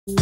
Fala,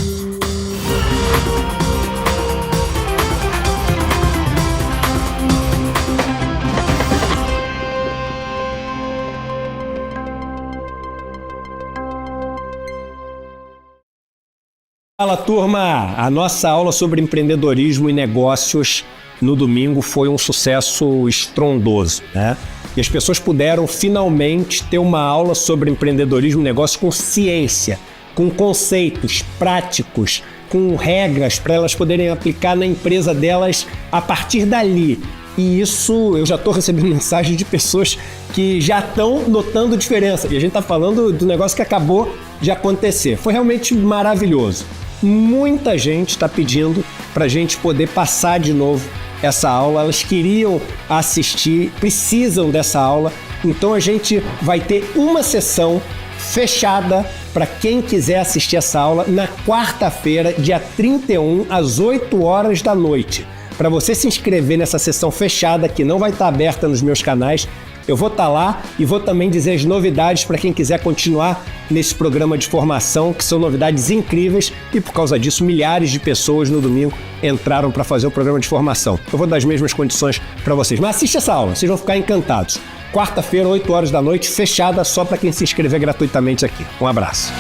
turma! A nossa aula sobre empreendedorismo e negócios no domingo foi um sucesso estrondoso, né? E as pessoas puderam finalmente ter uma aula sobre empreendedorismo e negócio com ciência, com conceitos práticos, com regras para elas poderem aplicar na empresa delas a partir dali. E isso, eu já estou recebendo mensagens de pessoas que já estão notando diferença. E a gente está falando do negócio que acabou de acontecer. Foi realmente maravilhoso. Muita gente está pedindo para a gente poder passar de novo essa aula. Elas queriam assistir, precisam dessa aula. Então a gente vai ter uma sessão fechada para quem quiser assistir essa aula na quarta-feira, dia 31, às 8 horas da noite. Para você se inscrever nessa sessão fechada, que não vai estar aberta nos meus canais, eu vou estar lá e vou também dizer as novidades para quem quiser continuar nesse programa de formação, que são novidades incríveis, e por causa disso milhares de pessoas no domingo entraram para fazer o programa de formação. Eu vou dar as mesmas condições para vocês, mas assiste essa aula, vocês vão ficar encantados. Quarta-feira, 8 horas da noite, fechada só para quem se inscrever gratuitamente aqui. Um abraço.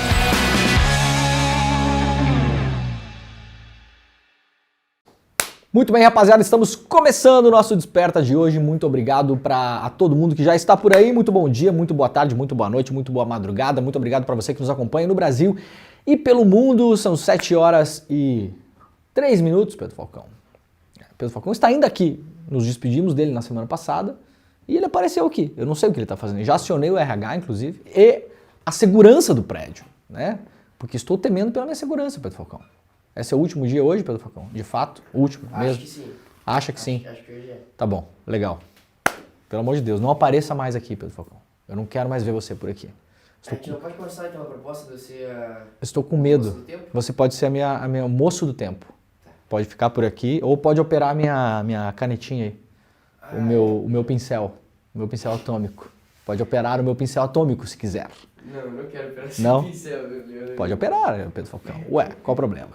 Muito bem, rapaziada, estamos começando o nosso Desperta de hoje. Muito obrigado a todo mundo que já está por aí. Muito bom dia, muito boa tarde, muito boa noite, muito boa madrugada. Muito obrigado para você que nos acompanha no Brasil e pelo mundo. São 7 horas e 3 minutos, Pedro Falcão. Pedro Falcão está ainda aqui. Nos despedimos dele na semana passada e ele apareceu aqui. Eu não sei o que ele está fazendo. Já acionei o RH, inclusive, e a segurança do prédio, né? Porque estou temendo pela minha segurança, Pedro Falcão. Esse é o último dia hoje, Pedro Falcão? De fato? O último mesmo? Acho que sim. Acha que sim? Acho que hoje é. Tá bom, legal. Pelo amor de Deus, não apareça mais aqui, Pedro Falcão. Eu não quero mais ver você por aqui. A gente não pode começar então a proposta de você... Estou com medo. Moço do tempo? Você pode ser a minha moço do tempo. Pode ficar por aqui ou pode operar a minha canetinha aí. O meu pincel. O meu pincel atômico. Pode operar o meu pincel atômico se quiser. Não, eu não quero operar Não? esse pincel. Pode operar, Pedro Falcão. Ué, qual o problema?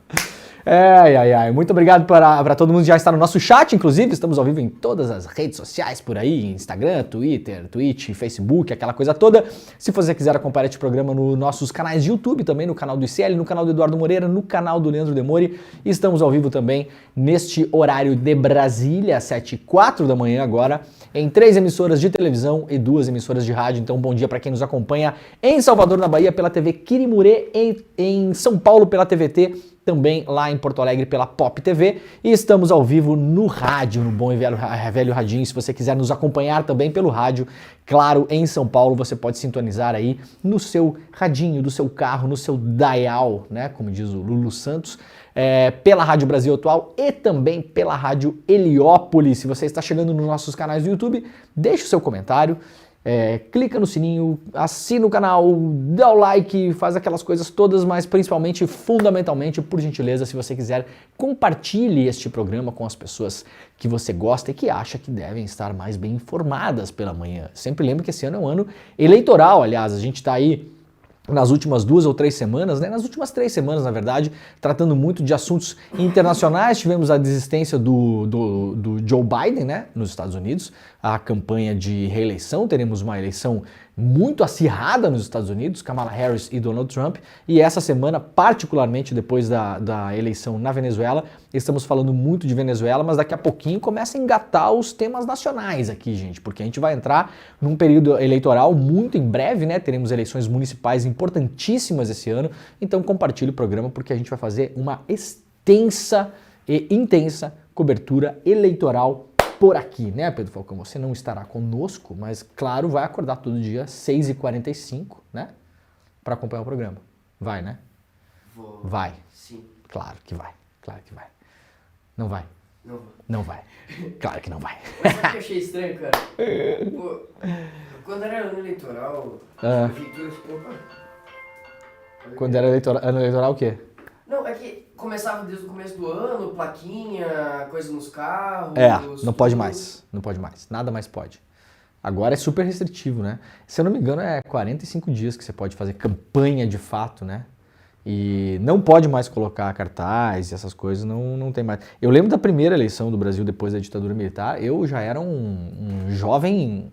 Muito obrigado para todo mundo que já está no nosso chat, inclusive estamos ao vivo em todas as redes sociais por aí, Instagram, Twitter, Twitch, Facebook, aquela coisa toda. Se você quiser acompanhar este programa nos nossos canais de YouTube, também no canal do ICL, no canal do Eduardo Moreira, no canal do Leandro Demori, estamos ao vivo também neste horário de Brasília, às 7h04 da manhã agora, em 3 emissoras de televisão e 2 emissoras de rádio. Então bom dia para quem nos acompanha em Salvador, na Bahia, pela TV Quirimurê, em São Paulo pela TVT, também lá em Porto Alegre pela Pop TV, e estamos ao vivo no rádio, no bom e velho radinho. Se você quiser nos acompanhar também pelo rádio, claro, em São Paulo você pode sintonizar aí no seu radinho do seu carro, no seu dial, né, como diz o Lulu Santos, pela Rádio Brasil Atual e também pela Rádio Heliópolis. Se você está chegando nos nossos canais do YouTube, deixe o seu comentário, clica no sininho, assina o canal, dá o like, faz aquelas coisas todas, mas principalmente, fundamentalmente, por gentileza, se você quiser, compartilhe este programa com as pessoas que você gosta e que acha que devem estar mais bem informadas pela manhã. Sempre lembro que esse ano é um ano eleitoral, aliás, a gente está aí nas últimas 2 ou 3 semanas, né? Nas últimas 3 semanas, na verdade, tratando muito de assuntos internacionais. Tivemos a desistência do Joe Biden, né, nos Estados Unidos, a campanha de reeleição. Teremos uma eleição muito acirrada nos Estados Unidos, Kamala Harris e Donald Trump, e essa semana, particularmente depois da eleição na Venezuela, estamos falando muito de Venezuela, mas daqui a pouquinho começa a engatar os temas nacionais aqui, gente, porque a gente vai entrar num período eleitoral muito em breve, né? Teremos eleições municipais importantíssimas esse ano, então compartilhe o programa porque a gente vai fazer uma extensa e intensa cobertura eleitoral por aqui, né, Pedro Falcão? Você não estará conosco, mas, claro, vai acordar todo dia, 6h45, né, para acompanhar o programa. Vai, né? Vou. Vai. Sim. Claro que vai. Claro que vai. Não vai. Não vou. Não vai. Claro que não vai. Mas sabe o que eu achei estranho, cara? Pô, quando era ano eleitoral, a prefeitura ficou... Opa. Quando era ano eleitoral, o quê? Não, é que começava desde o começo do ano, plaquinha, coisa nos carros... Não pode mais. Não pode mais. Nada mais pode. Agora é super restritivo, né? Se eu não me engano, é 45 dias que você pode fazer campanha de fato, né? E não pode mais colocar cartaz, essas coisas, não tem mais. Eu lembro da primeira eleição do Brasil depois da ditadura militar, eu já era um jovem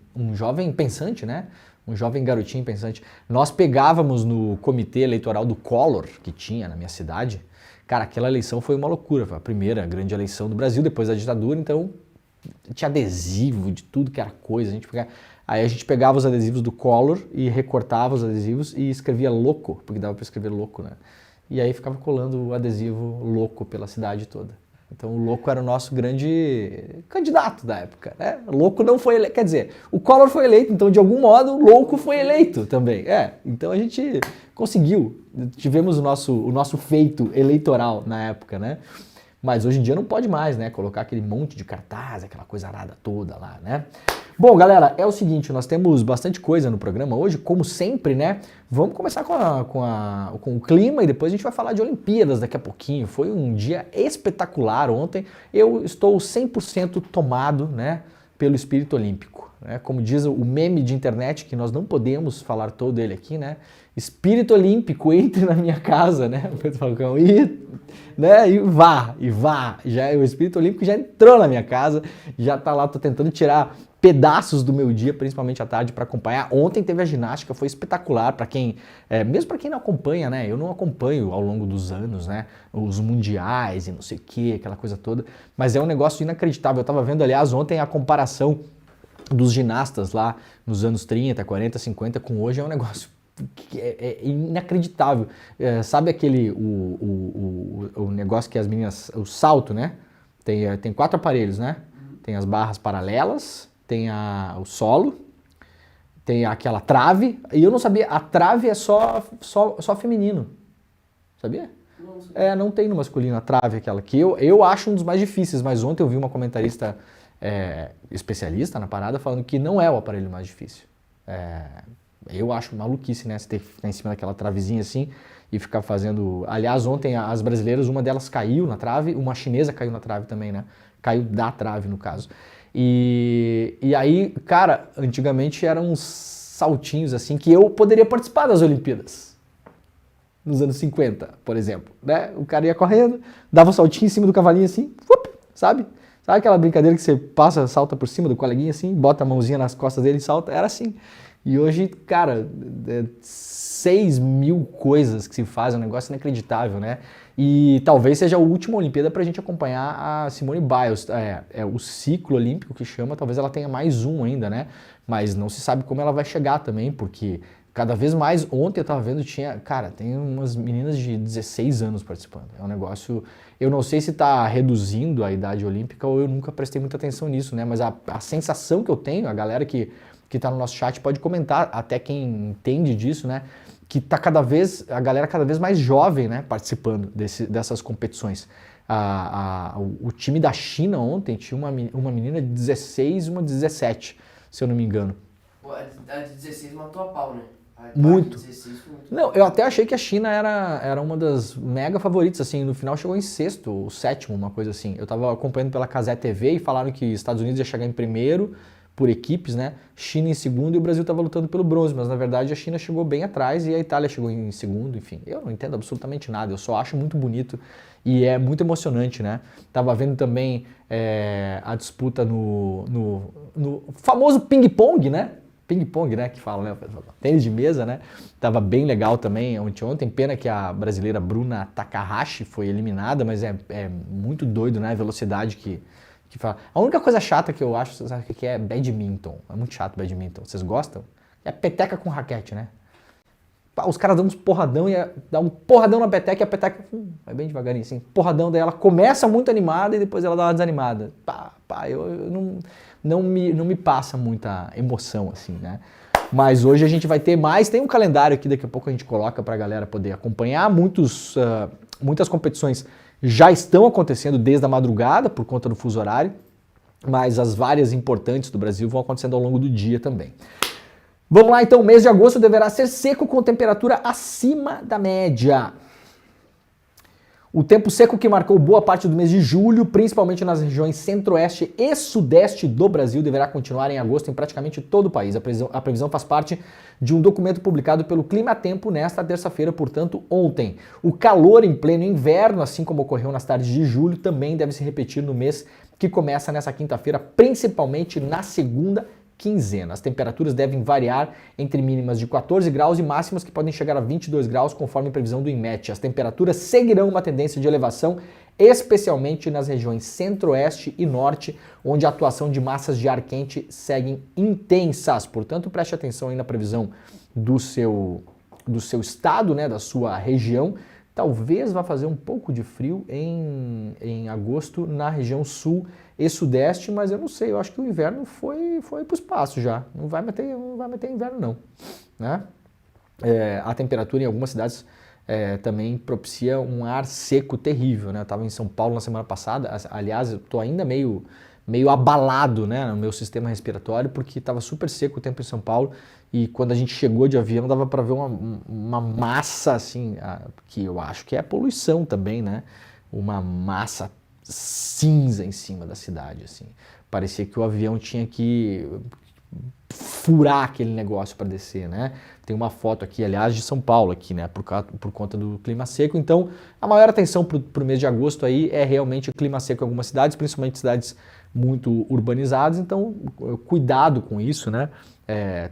pensante, né? Um jovem garotinho pensante. Nós pegávamos no comitê eleitoral do Collor, que tinha na minha cidade. Cara, aquela eleição foi uma loucura, foi a primeira grande eleição do Brasil depois da ditadura, então tinha adesivo de tudo que era coisa. Aí a gente pegava os adesivos do Collor e recortava os adesivos e escrevia louco, porque dava para escrever louco, né? E aí ficava colando o adesivo louco pela cidade toda. Então o louco era o nosso grande candidato da época, né? O louco não foi eleito, quer dizer, o Collor foi eleito, então de algum modo o louco foi eleito também. Então a gente conseguiu, tivemos o nosso feito eleitoral na época, né? Mas hoje em dia não pode mais, né? Colocar aquele monte de cartaz, aquela coisa arada toda lá, né? Bom, galera, é o seguinte, nós temos bastante coisa no programa hoje, como sempre, né? Vamos começar com o clima e depois a gente vai falar de Olimpíadas daqui a pouquinho. Foi um dia espetacular ontem. Eu estou 100% tomado, né, pelo espírito olímpico, né? Como diz o meme de internet, que nós não podemos falar todo ele aqui, né? Espírito olímpico, entre na minha casa, né, Pedro Falcão, né, e vá, o espírito olímpico já entrou na minha casa, já tá lá, tô tentando tirar pedaços do meu dia, principalmente à tarde, para acompanhar. Ontem teve a ginástica, foi espetacular para quem, mesmo para quem não acompanha, né, eu não acompanho ao longo dos anos, né, os mundiais e não sei o que, aquela coisa toda, mas é um negócio inacreditável. Eu tava vendo, aliás, ontem a comparação dos ginastas lá nos anos 30, 40, 50 com hoje, é um negócio que é inacreditável. Sabe aquele o negócio que as meninas, o salto, né? Tem 4 aparelhos, né? Tem as barras paralelas, tem o solo, tem aquela trave, e eu não sabia, a trave é só feminino, sabia? Não sabia. Não tem no masculino a trave, aquela que eu acho um dos mais difíceis, mas ontem eu vi uma comentarista especialista na parada falando que não é o aparelho mais difícil. Eu acho maluquice, né? Você ter que ficar em cima daquela travezinha assim e ficar fazendo... Aliás, ontem as brasileiras, uma delas caiu na trave, uma chinesa caiu na trave também, né? Caiu da trave, no caso. E aí, cara, antigamente eram uns saltinhos assim que eu poderia participar das Olimpíadas. Nos anos 50, por exemplo, né? O cara ia correndo, dava um saltinho em cima do cavalinho assim, sabe? Sabe aquela brincadeira que você passa, salta por cima do coleguinha assim, bota a mãozinha nas costas dele e salta? Era assim. E hoje, cara, 6 mil coisas que se fazem, um negócio inacreditável, né? E talvez seja a última Olimpíada pra gente acompanhar a Simone Biles. O ciclo olímpico que chama, talvez ela tenha mais um ainda, né? Mas não se sabe como ela vai chegar também, porque cada vez mais, ontem eu tava vendo, tem umas meninas de 16 anos participando. É um negócio, eu não sei se tá reduzindo a idade olímpica ou eu nunca prestei muita atenção nisso, né? Mas a sensação que eu tenho, a galera que tá no nosso chat pode comentar, até quem entende disso, né? Que tá a galera cada vez mais jovem, né? Participando dessas competições. O time da China ontem tinha uma menina de 16 e uma de 17, se eu não me engano. Pô, a de 16 matou a pau, né? Muito. 16 foi muito. Não, eu até achei que a China era uma das mega favoritas, assim, no final chegou em 6º, ou 7º, uma coisa assim. Eu tava acompanhando pela Cazé TV e falaram que Estados Unidos ia chegar em primeiro, por equipes, né? China em segundo e o Brasil estava lutando pelo bronze, mas na verdade a China chegou bem atrás e a Itália chegou em segundo, enfim. Eu não entendo absolutamente nada, eu só acho muito bonito e é muito emocionante, né? Tava vendo também a disputa no famoso ping-pong, né? Ping-pong, né? Que fala, né? Tênis de mesa, né? Tava bem legal também ontem. Pena que a brasileira Bruna Takahashi foi eliminada, mas é muito doido, né? A velocidade que fala. A única coisa chata que eu acho, você sabe o que é? Badminton. É muito chato badminton. Vocês gostam? É peteca com raquete, né? Os caras dão uns porradão e dá um porradão na peteca e a peteca vai bem devagarinho assim. Porradão, daí ela começa muito animada e depois ela dá uma desanimada. Eu não me passa muita emoção assim, né? Mas hoje a gente vai ter mais. Tem um calendário aqui, daqui a pouco a gente coloca pra galera poder acompanhar. Muitas competições já estão acontecendo desde a madrugada, por conta do fuso horário, mas as várias importantes do Brasil vão acontecendo ao longo do dia também. Vamos lá então, o mês de agosto deverá ser seco com temperatura acima da média. O tempo seco que marcou boa parte do mês de julho, principalmente nas regiões centro-oeste e sudeste do Brasil, deverá continuar em agosto em praticamente todo o país. A previsão faz parte de um documento publicado pelo Climatempo nesta terça-feira, portanto, ontem. O calor em pleno inverno, assim como ocorreu nas tardes de julho, também deve se repetir no mês que começa nessa quinta-feira, principalmente na segunda quinzena. As temperaturas devem variar entre mínimas de 14 graus e máximas que podem chegar a 22 graus, conforme a previsão do INMET. As temperaturas seguirão uma tendência de elevação, especialmente nas regiões centro-oeste e norte, onde a atuação de massas de ar quente seguem intensas. Portanto, preste atenção aí na previsão do seu estado, né, da sua região. Talvez vá fazer um pouco de frio em agosto na região sul e sudeste, mas eu não sei, eu acho que o inverno foi para o espaço já, não vai meter inverno não, né? A temperatura em algumas cidades também propicia um ar seco terrível, né? Eu estava em São Paulo na semana passada, aliás, eu estou ainda meio abalado, né, no meu sistema respiratório, porque estava super seco o tempo em São Paulo, e quando a gente chegou de avião dava para ver uma massa assim, que eu acho que é poluição também, né? Uma massa cinza em cima da cidade, assim. Parecia que o avião tinha que furar aquele negócio para descer, né? Tem uma foto aqui, aliás, de São Paulo aqui, né? Por conta do clima seco. Então, a maior atenção para o mês de agosto aí é realmente o clima seco em algumas cidades, principalmente cidades muito urbanizadas. Então, cuidado com isso, né?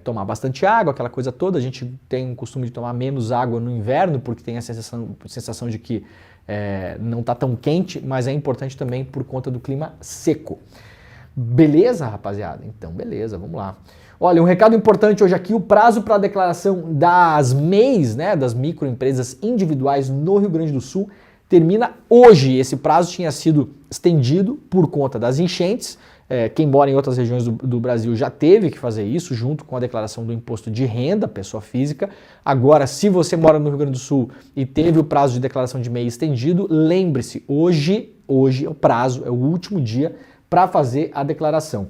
Tomar bastante água, aquela coisa toda. A gente tem o costume de tomar menos água no inverno, porque tem a sensação de que não está tão quente, mas é importante também por conta do clima seco. Beleza, rapaziada? Então, beleza, vamos lá. Olha, um recado importante hoje aqui, o prazo para a declaração das MEIs, né, das microempresas individuais no Rio Grande do Sul, termina hoje. Esse prazo tinha sido estendido por conta das enchentes. Quem mora em outras regiões do Brasil já teve que fazer isso, junto com a declaração do imposto de renda, pessoa física. Agora, se você mora no Rio Grande do Sul e teve o prazo de declaração de MEI estendido, lembre-se, hoje é o prazo, é o último dia para fazer a declaração,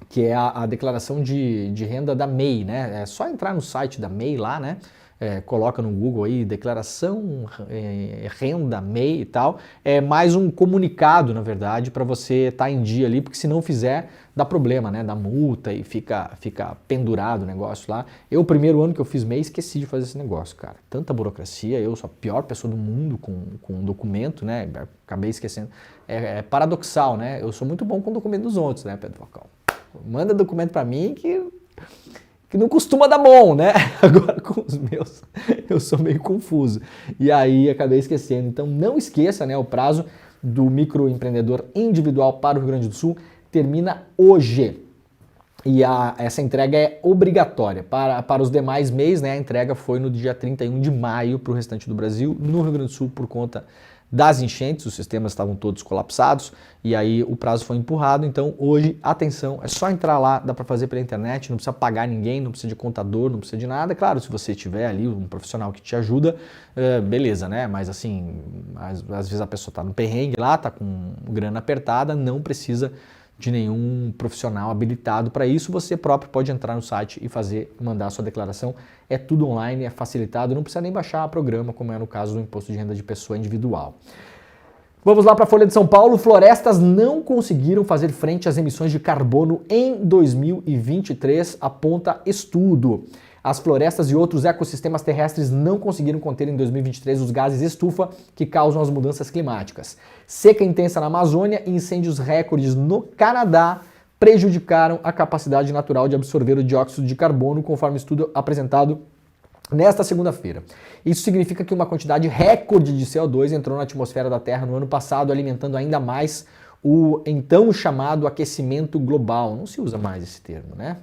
que é a declaração de renda da MEI, né? É só entrar no site da MEI lá, né? Coloca no Google aí, declaração, renda, MEI e tal. É mais um comunicado, na verdade, para você estar em dia ali, porque se não fizer, dá problema, né? Dá multa e fica pendurado o negócio lá. Eu, o primeiro ano que eu fiz MEI, esqueci de fazer esse negócio, cara. Tanta burocracia, eu sou a pior pessoa do mundo com um documento, né? Acabei esquecendo. É paradoxal, né? Eu sou muito bom com o documento dos outros, né, Pedro Falcão? Manda documento para mim que não costuma dar bom, né? Agora com os meus eu sou meio confuso. E aí acabei esquecendo. Então não esqueça, né? O prazo do microempreendedor individual para o Rio Grande do Sul termina hoje. E essa entrega é obrigatória. Para os demais MEIs, né? A entrega foi no dia 31 de maio para o restante do Brasil. No Rio Grande do Sul, por conta das enchentes, os sistemas estavam todos colapsados e aí o prazo foi empurrado. Então hoje, atenção, é só entrar lá, dá para fazer pela internet, não precisa pagar ninguém, não precisa de contador, não precisa de nada. Claro, se você tiver ali um profissional que te ajuda, beleza, né? Mas assim, às vezes a pessoa está no perrengue lá, está com grana apertada, não precisa de nenhum profissional habilitado para isso. Você próprio pode entrar no site e mandar a sua declaração. É tudo online, é facilitado, não precisa nem baixar o programa, como é no caso do imposto de renda de pessoa individual. Vamos lá para a Folha de São Paulo. Florestas não conseguiram fazer frente às emissões de carbono em 2023, aponta estudo. As florestas e outros ecossistemas terrestres não conseguiram conter em 2023 os gases estufa que causam as mudanças climáticas. Seca intensa na Amazônia e incêndios recordes no Canadá prejudicaram a capacidade natural de absorver o dióxido de carbono, conforme estudo apresentado nesta segunda-feira. Isso significa que uma quantidade recorde de CO2 entrou na atmosfera da Terra no ano passado, alimentando ainda mais o então chamado aquecimento global. Não se usa mais esse termo, né?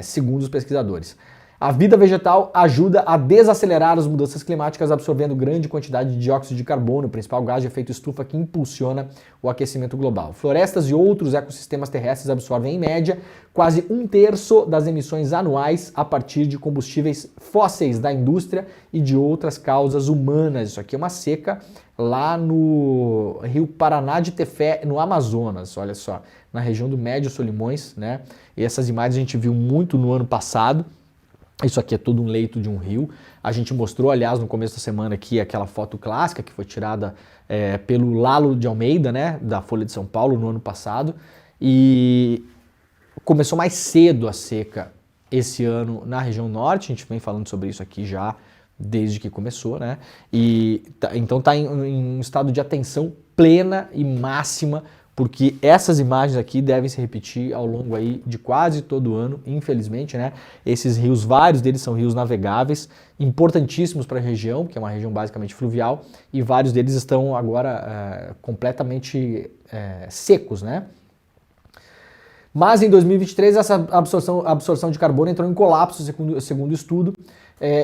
Segundo os pesquisadores. A vida vegetal ajuda a desacelerar as mudanças climáticas, absorvendo grande quantidade de dióxido de carbono, o principal gás de efeito estufa que impulsiona o aquecimento global. Florestas e outros ecossistemas terrestres absorvem, em média, quase 1/3 das emissões anuais a partir de combustíveis fósseis da indústria e de outras causas humanas. Isso aqui é uma seca lá no Rio Paraná de Tefé, no Amazonas, olha só, na região do Médio Solimões, né? E essas imagens a gente viu muito no ano passado. Isso aqui é todo um leito de um rio. A gente mostrou, aliás, no começo da semana aqui aquela foto clássica que foi tirada pelo Lalo de Almeida, né, da Folha de São Paulo no ano passado. E começou mais cedo a seca esse ano na região norte, a gente vem falando sobre isso aqui já desde que começou, né? E então está em um estado de atenção plena e máxima, porque essas imagens aqui devem se repetir ao longo aí de quase todo o ano, infelizmente, né? Esses rios, vários deles são rios navegáveis, importantíssimos para a região, que é uma região basicamente fluvial, e vários deles estão agora completamente secos, né? Mas em 2023 essa absorção de carbono entrou em colapso, segundo o estudo,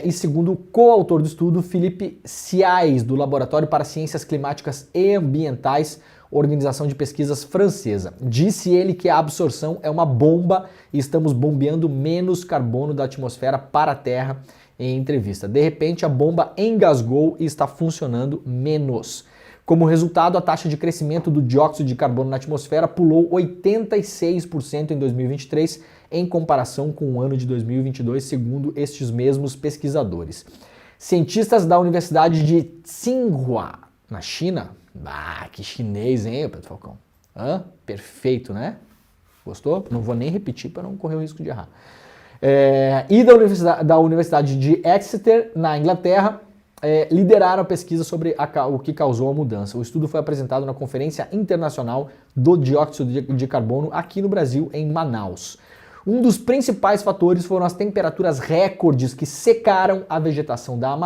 e segundo o coautor do estudo, Felipe Siais, do Laboratório para Ciências Climáticas e Ambientais, organização de pesquisas francesa. Disse ele que a absorção é uma bomba e estamos bombeando menos carbono da atmosfera para a Terra em entrevista. De repente a bomba engasgou e está funcionando menos. Como resultado, a taxa de crescimento do dióxido de carbono na atmosfera pulou 86% em 2023, em comparação com o ano de 2022, segundo estes mesmos pesquisadores. Cientistas da Universidade de Tsinghua, na China, que chinês, hein, Pedro Falcão? Perfeito, né? Gostou? Não vou nem repetir para não correr o risco de errar. E da Universidade de Exeter, na Inglaterra, lideraram a pesquisa sobre o que causou a mudança. O estudo foi apresentado na Conferência Internacional do Dióxido de Carbono aqui no Brasil, em Manaus. Um dos principais fatores foram as temperaturas recordes que secaram a vegetação da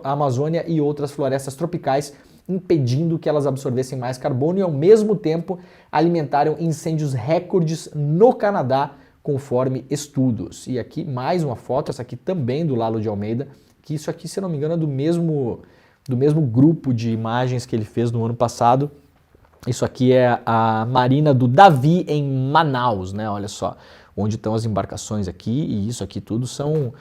Amazônia e outras florestas tropicais, impedindo que elas absorvessem mais carbono e, ao mesmo tempo, alimentaram incêndios recordes no Canadá, conforme estudos. E aqui mais uma foto, essa aqui também do Lalo de Almeida, que isso aqui, se não me engano, é do mesmo grupo de imagens que ele fez no ano passado. Isso aqui é a Marina do Davi, em Manaus, né? Olha só, onde estão as embarcações aqui, e isso aqui tudo são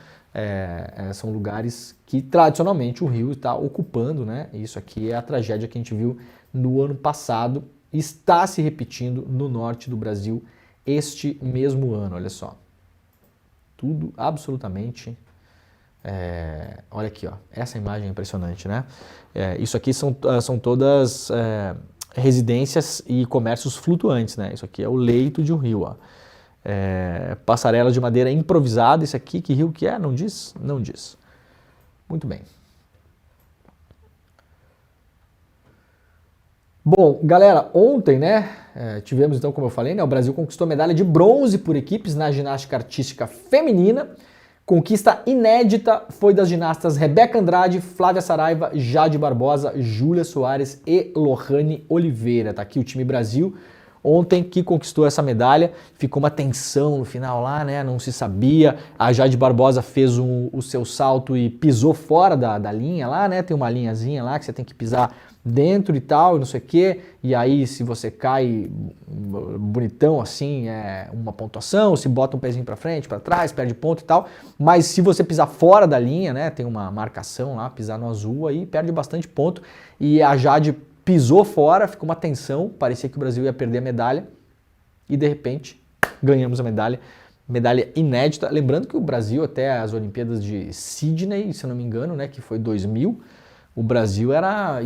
lugares que tradicionalmente o rio está ocupando, né? Isso aqui é a tragédia que a gente viu no ano passado, está se repetindo no norte do Brasil este mesmo ano, olha só. Tudo absolutamente... olha aqui, ó, essa imagem é impressionante, né? Isso aqui são todas residências e comércios flutuantes, né? Isso aqui é o leito de um rio, ó. Passarela de madeira improvisada, isso aqui, que rio que é? Não diz? Não diz. Muito bem. Bom, galera, ontem, né, tivemos então, como eu falei, né, o Brasil conquistou medalha de bronze por equipes na ginástica artística feminina. Conquista inédita foi das ginastas Rebeca Andrade, Flávia Saraiva, Jade Barbosa, Júlia Soares e Lohane Oliveira. Tá aqui o time Brasil ontem que conquistou essa medalha. Ficou uma tensão no final lá, né? Não se sabia. A Jade Barbosa fez o seu salto e pisou fora da linha lá, né? Tem uma linhazinha lá que você tem que pisar dentro e tal, não sei o quê. E aí, se você cai bonitão assim, é uma pontuação. Se bota um pezinho pra frente, pra trás, perde ponto e tal. Mas se você pisar fora da linha, né? Tem uma marcação lá, pisar no azul, aí perde bastante ponto. E a Jade pisou fora, ficou uma tensão, parecia que o Brasil ia perder a medalha. E de repente, ganhamos a medalha. Medalha inédita. Lembrando que o Brasil, até as Olimpíadas de Sydney, se eu não me engano, né? Que foi 2000, o Brasil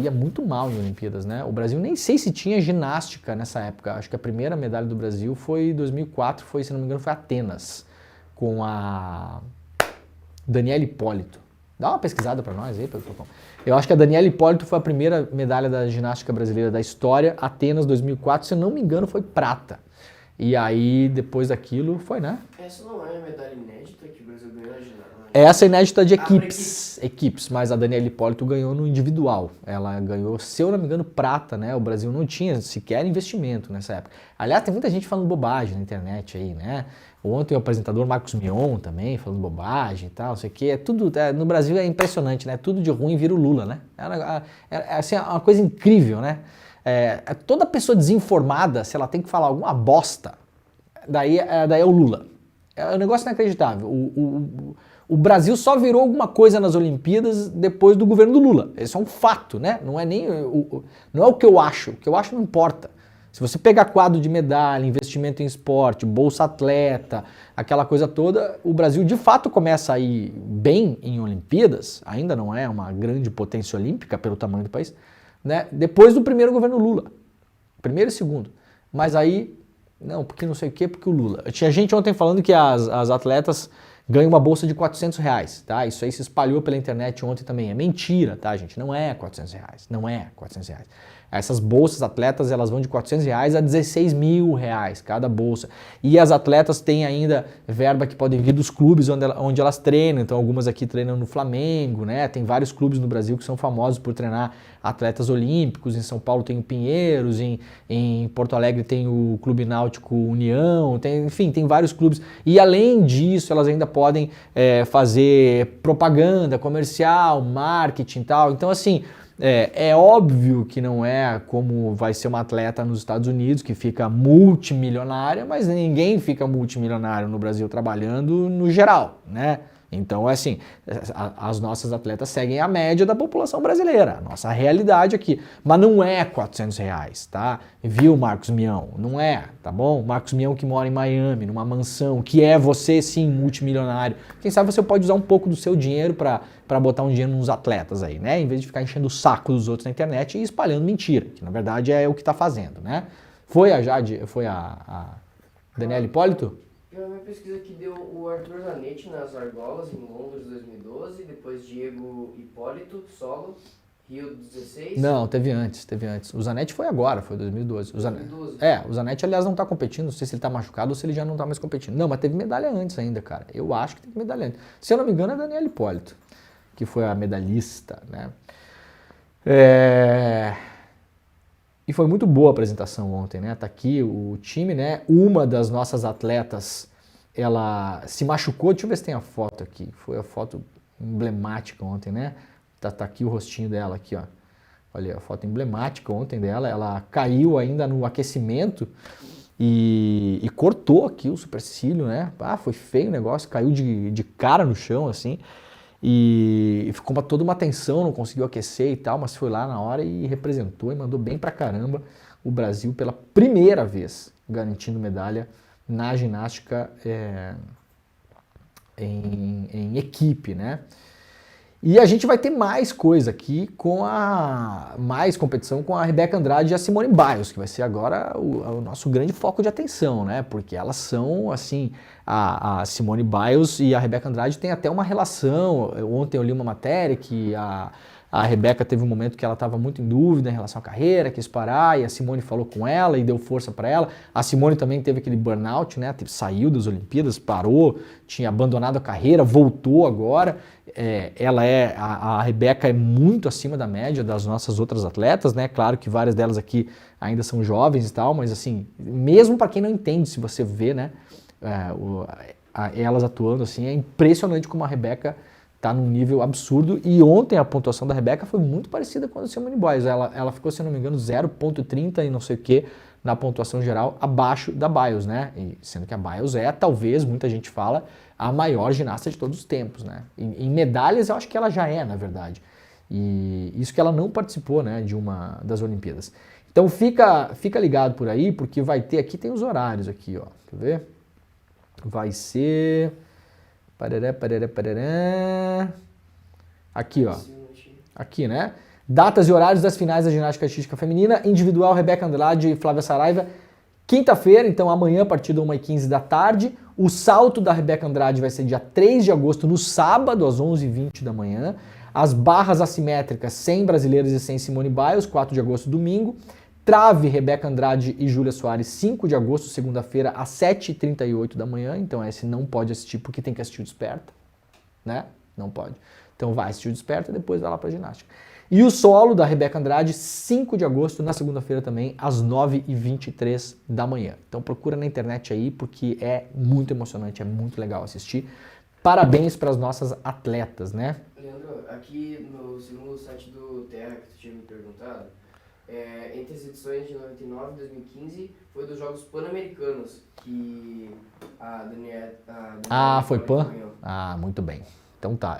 ia muito mal em Olimpíadas, né? O Brasil nem sei se tinha ginástica nessa época. Acho que a primeira medalha do Brasil foi em 2004, se não me engano, foi Atenas, com a Daniela Hipólito. Dá uma pesquisada para nós aí, Pedro. Eu acho que a Daniela Hipólito foi a primeira medalha da ginástica brasileira da história. Atenas 2004, se eu não me engano, foi prata. E aí, depois daquilo, foi, né? Essa não é a medalha inédita que o Brasil ganhou na ginástica? Essa é inédita de equipes, mas a Daniela Hipólito ganhou no individual. Ela ganhou, se eu não me engano, prata, né? O Brasil não tinha sequer investimento nessa época. Aliás, tem muita gente falando bobagem na internet aí, né? Ontem o apresentador Marcos Mion também falando bobagem e tal, não sei o quê. No Brasil é impressionante, né? Tudo de ruim vira o Lula, né? Assim, é uma coisa incrível, né? Toda pessoa desinformada, se ela tem que falar alguma bosta, daí é o Lula. É um negócio inacreditável. O Brasil só virou alguma coisa nas Olimpíadas depois do governo do Lula. Isso é um fato, né? Não é nem não é o que eu acho. O que eu acho não importa. Se você pegar quadro de medalha, investimento em esporte, bolsa atleta, aquela coisa toda, o Brasil de fato começa a ir bem em Olimpíadas, ainda não é uma grande potência olímpica pelo tamanho do país, né? Depois do primeiro governo Lula, primeiro e segundo. Mas aí, não, porque não sei o quê, porque o Lula. Tinha gente ontem falando que as atletas ganham uma bolsa de R$ 400, tá? Isso aí se espalhou pela internet ontem também. É mentira, tá, gente? Não é R$ 400, não é R$ 400. Essas bolsas atletas, elas vão de R$ 400 a R$ 16.000 cada bolsa. E as atletas têm ainda verba que pode vir dos clubes onde elas treinam. Então, algumas aqui treinam no Flamengo, né? Tem vários clubes no Brasil que são famosos por treinar atletas olímpicos. Em São Paulo tem o Pinheiros, em Porto Alegre tem o Clube Náutico União, enfim, tem vários clubes. E além disso, elas ainda podem fazer propaganda comercial, marketing e tal. Então, assim, é óbvio que não é como vai ser uma atleta nos Estados Unidos, que fica multimilionária, mas ninguém fica multimilionário no Brasil trabalhando no geral, né? Então, assim, as nossas atletas seguem a média da população brasileira, a nossa realidade aqui. Mas não é R$ 400, tá? Viu, Marcos Mião? Não é, tá bom? Marcos Mião que mora em Miami, numa mansão, que é você, sim, multimilionário. Quem sabe você pode usar um pouco do seu dinheiro para botar um dinheiro nos atletas aí, né? Em vez de ficar enchendo o saco dos outros na internet e espalhando mentira, que na verdade é o que tá fazendo, né? Foi a Jade, foi a Daniela Hipólito? A minha pesquisa aqui deu o Arthur Zanetti nas argolas em Londres 2012, depois Diego Hipólito, solo, Rio 16. Não, teve antes. O Zanetti foi agora, foi 2012. 2012. O Zanetti, aliás, não tá competindo, não sei se ele tá machucado ou se ele já não tá mais competindo. Não, mas teve medalha antes ainda, cara. Eu acho que teve medalha antes. Se eu não me engano, é a Daniela Hipólito, que foi a medalhista, né? E foi muito boa a apresentação ontem, né? Tá aqui o time, né? Uma das nossas atletas, ela se machucou. Deixa eu ver se tem a foto aqui. Foi a foto emblemática ontem, né? Tá aqui o rostinho dela aqui, ó. Olha, a foto emblemática ontem dela. Ela caiu ainda no aquecimento e cortou aqui o supercílio, né? Ah, foi feio o negócio. Caiu de cara no chão, assim. E ficou pra toda uma tensão, não conseguiu aquecer e tal, mas foi lá na hora e representou e mandou bem pra caramba o Brasil pela primeira vez, garantindo medalha na ginástica em equipe, né? E a gente vai ter mais coisa aqui mais competição com a Rebeca Andrade e a Simone Biles, que vai ser agora o nosso grande foco de atenção, né? Porque elas são, assim, a Simone Biles e a Rebeca Andrade têm até uma relação. Ontem eu li uma matéria que a Rebeca teve um momento que ela estava muito em dúvida em relação à carreira, quis parar, e a Simone falou com ela e deu força para ela. A Simone também teve aquele burnout, né? Saiu das Olimpíadas, parou, tinha abandonado a carreira, voltou agora. A Rebeca é muito acima da média das nossas outras atletas, né? Claro que várias delas aqui ainda são jovens e tal, mas assim, mesmo para quem não entende, se você vê, né? Elas atuando assim, é impressionante como a Rebeca tá num nível absurdo. E ontem a pontuação da Rebeca foi muito parecida com a da Simone Biles. Ela ficou, se eu não me engano, 0,30 e não sei o que na pontuação geral abaixo da Biles, né? E sendo que a Biles talvez, muita gente fala, a maior ginasta de todos os tempos, né? Em medalhas eu acho que ela já é, na verdade. E isso que ela não participou, né, de uma das Olimpíadas. Então fica ligado por aí, porque vai ter aqui, tem os horários aqui, ó. Quer ver? Vai ser... Aqui, ó. Aqui, né? Datas e horários das finais da ginástica artística feminina. Individual, Rebeca Andrade e Flávia Saraiva. Quinta-feira, então amanhã, a partir da 1h15 da tarde. O salto da Rebeca Andrade vai ser dia 3 de agosto, no sábado, às 11h20 da manhã. As barras assimétricas, 100 brasileiras e 100 Simone Biles, 4 de agosto, domingo. Trave, Rebeca Andrade e Júlia Soares, 5 de agosto, segunda-feira, às 7h38 da manhã. Então esse não pode assistir porque tem que assistir o Desperta, né? Não pode. Então vai assistir o Desperta e depois vai lá pra ginástica. E o solo da Rebeca Andrade, 5 de agosto, na segunda-feira também, às 9h23 da manhã. Então procura na internet aí porque é muito emocionante, é muito legal assistir. Parabéns para as nossas atletas, né? Leandro, aqui no segundo site do Terra que tu tinha me perguntado, entre as edições de 99 e 2015 foi dos Jogos Pan-Americanos que a Daniela foi Pan? ganhou. Ah, muito bem. Então tá.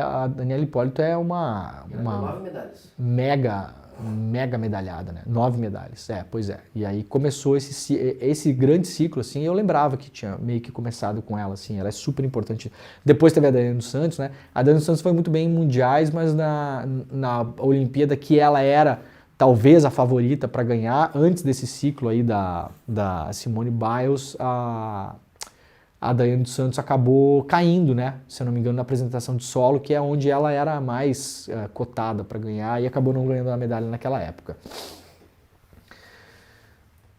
A Daniela Hipólito é uma 9 medalhas. mega mega medalhada, né? 9 medalhas. Pois é. E aí começou esse grande ciclo, assim, eu lembrava que tinha meio que começado com ela, assim, ela é super importante. Depois teve a Daiane dos Santos, né? A Daiane dos Santos foi muito bem em mundiais, mas na Olimpíada que ela era talvez a favorita para ganhar, antes desse ciclo aí da Simone Biles, a Daiane dos Santos acabou caindo, né? Se eu não me engano, na apresentação de solo, que é onde ela era mais cotada para ganhar, e acabou não ganhando a medalha naquela época.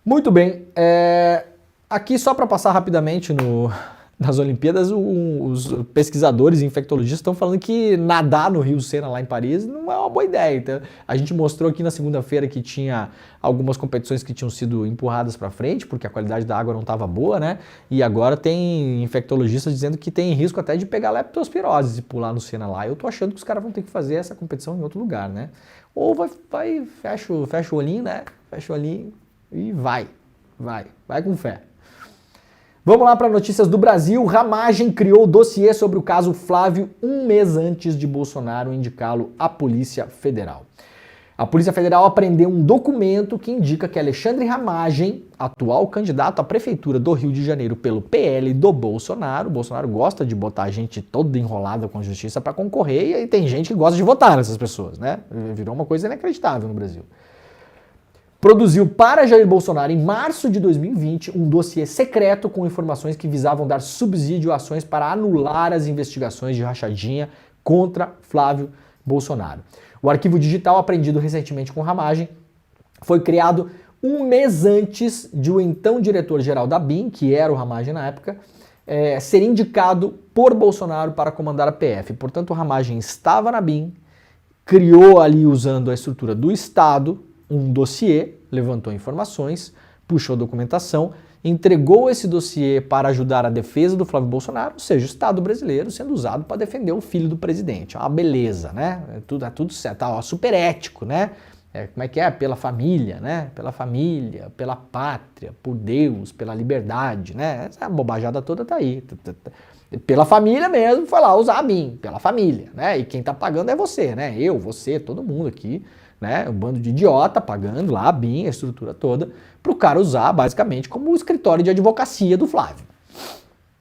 Muito bem. Aqui, só para passar rapidamente nas Olimpíadas, os pesquisadores e infectologistas estão falando que nadar no Rio Sena, lá em Paris, não é uma boa ideia. Então, a gente mostrou aqui na segunda-feira que tinha algumas competições que tinham sido empurradas para frente, porque a qualidade da água não estava boa, né? E agora tem infectologistas dizendo que tem risco até de pegar leptospirose e pular no Sena lá. Eu tô achando que os caras vão ter que fazer essa competição em outro lugar, né? Ou fecha o olhinho, né? Fecha o olhinho e vai com fé. Vamos lá para notícias do Brasil. Ramagem criou dossiê sobre o caso Flávio um mês antes de Bolsonaro indicá-lo à Polícia Federal. A Polícia Federal apreendeu um documento que indica que Alexandre Ramagem, atual candidato à Prefeitura do Rio de Janeiro pelo PL do Bolsonaro, o Bolsonaro gosta de botar a gente toda enrolada com a justiça para concorrer, e aí tem gente que gosta de votar nessas pessoas, né? Virou uma coisa inacreditável no Brasil. Produziu para Jair Bolsonaro, em março de 2020, um dossiê secreto com informações que visavam dar subsídio a ações para anular as investigações de rachadinha contra Flávio Bolsonaro. O arquivo digital, apreendido recentemente com Ramagem, foi criado um mês antes de o então diretor-geral da BIM, que era o Ramagem na época, ser indicado por Bolsonaro para comandar a PF. Portanto, o Ramagem estava na BIM, criou ali, usando a estrutura do Estado, um dossiê, levantou informações, puxou documentação, entregou esse dossiê para ajudar a defesa do Flávio Bolsonaro, ou seja, o Estado brasileiro sendo usado para defender o filho do presidente. É uma beleza, né? É tudo certo, tá, super ético, né? Como é que é? Pela família, né? Pela família, pela pátria, por Deus, pela liberdade, né? Essa bobajada toda tá aí. Pela família mesmo, foi lá usar a mim, pela família, né? E quem tá pagando é você, né? Eu, você, todo mundo aqui, né? Um bando de idiota pagando lá a BIM, a estrutura toda, para o cara usar basicamente como o escritório de advocacia do Flávio.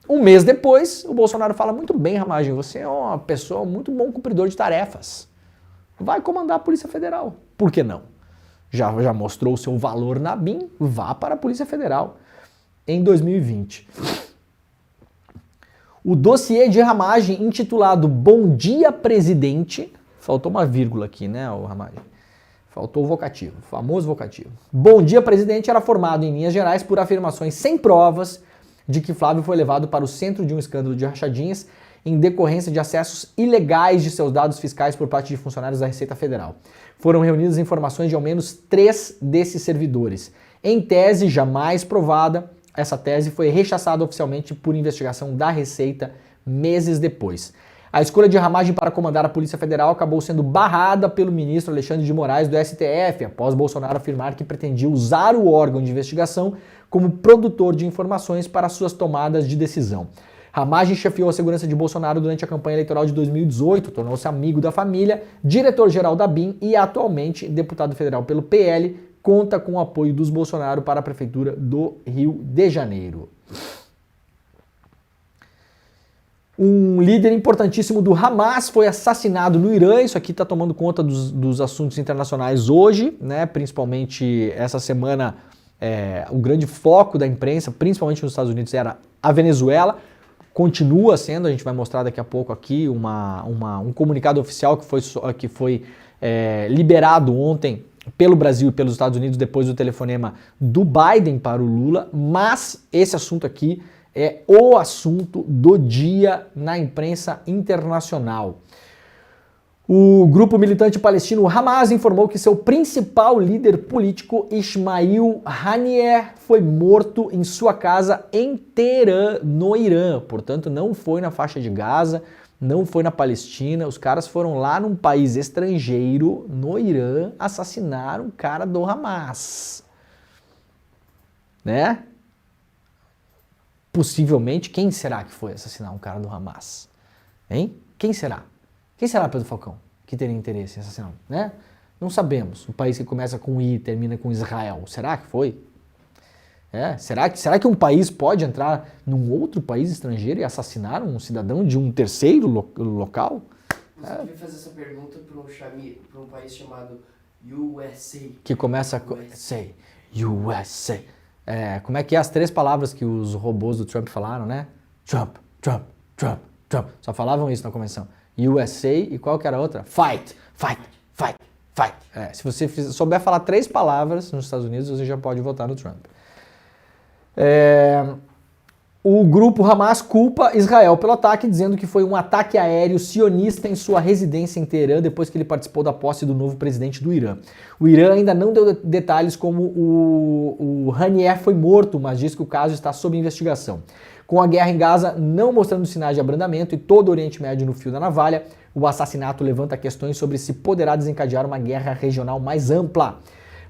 Um mês depois, o Bolsonaro fala: muito bem, Ramagem, você é uma pessoa muito bom cumpridor de tarefas. Vai comandar a Polícia Federal. Por que não? Já mostrou o seu valor na BIM, vá para a Polícia Federal. Em 2020. O dossiê de Ramagem, intitulado Bom Dia Presidente, faltou uma vírgula aqui, né, o Ramagem? Faltou o vocativo, o famoso vocativo. Bom Dia Presidente era formado em linhas gerais por afirmações sem provas de que Flávio foi levado para o centro de um escândalo de rachadinhas em decorrência de acessos ilegais de seus dados fiscais por parte de funcionários da Receita Federal. Foram reunidas informações de ao menos 3 desses servidores. Em tese jamais provada, essa tese foi rechaçada oficialmente por investigação da Receita meses depois. A escolha de Ramagem para comandar a Polícia Federal acabou sendo barrada pelo ministro Alexandre de Moraes do STF, após Bolsonaro afirmar que pretendia usar o órgão de investigação como produtor de informações para suas tomadas de decisão. Ramagem chefiou a segurança de Bolsonaro durante a campanha eleitoral de 2018, tornou-se amigo da família, diretor-geral da BIM e atualmente deputado federal pelo PL, conta com o apoio dos Bolsonaro para a Prefeitura do Rio de Janeiro. Um líder importantíssimo do Hamas foi assassinado no Irã. Isso aqui está tomando conta dos assuntos internacionais hoje, né? Principalmente essa semana, o grande foco da imprensa, principalmente nos Estados Unidos, era a Venezuela. Continua sendo, a gente vai mostrar daqui a pouco aqui um comunicado oficial que foi liberado ontem pelo Brasil e pelos Estados Unidos depois do telefonema do Biden para o Lula, mas esse assunto aqui é o assunto do dia na imprensa internacional. O grupo militante palestino Hamas informou que seu principal líder político, Ismail Haniyeh, foi morto em sua casa em Teherã, no Irã. Portanto, não foi na faixa de Gaza, não foi na Palestina. Os caras foram lá num país estrangeiro, no Irã, assassinar um cara do Hamas. Né? Possivelmente, quem será que foi assassinar um cara do Hamas? Hein? Quem será? Quem será, Pedro Falcão, que teria interesse em assassinar? Né? Não sabemos. Um país que começa com I e termina com Israel. Será que foi? Será que um país pode entrar num outro país estrangeiro e assassinar um cidadão de um terceiro local? Eu queria fazer essa pergunta para um país chamado USA. Que começa com USA. Como é que é as 3 palavras que os robôs do Trump falaram, né? Trump, Trump, Trump, Trump. Só falavam isso na convenção. USA e qual que era a outra? Fight, fight, fight, fight. Se você souber falar 3 palavras nos Estados Unidos, você já pode votar no Trump. O grupo Hamas culpa Israel pelo ataque, dizendo que foi um ataque aéreo sionista em sua residência em Teherã, depois que ele participou da posse do novo presidente do Irã. O Irã ainda não deu detalhes como o Haniyeh foi morto, mas diz que o caso está sob investigação. Com a guerra em Gaza não mostrando sinais de abrandamento e todo o Oriente Médio no fio da navalha, o assassinato levanta questões sobre se poderá desencadear uma guerra regional mais ampla.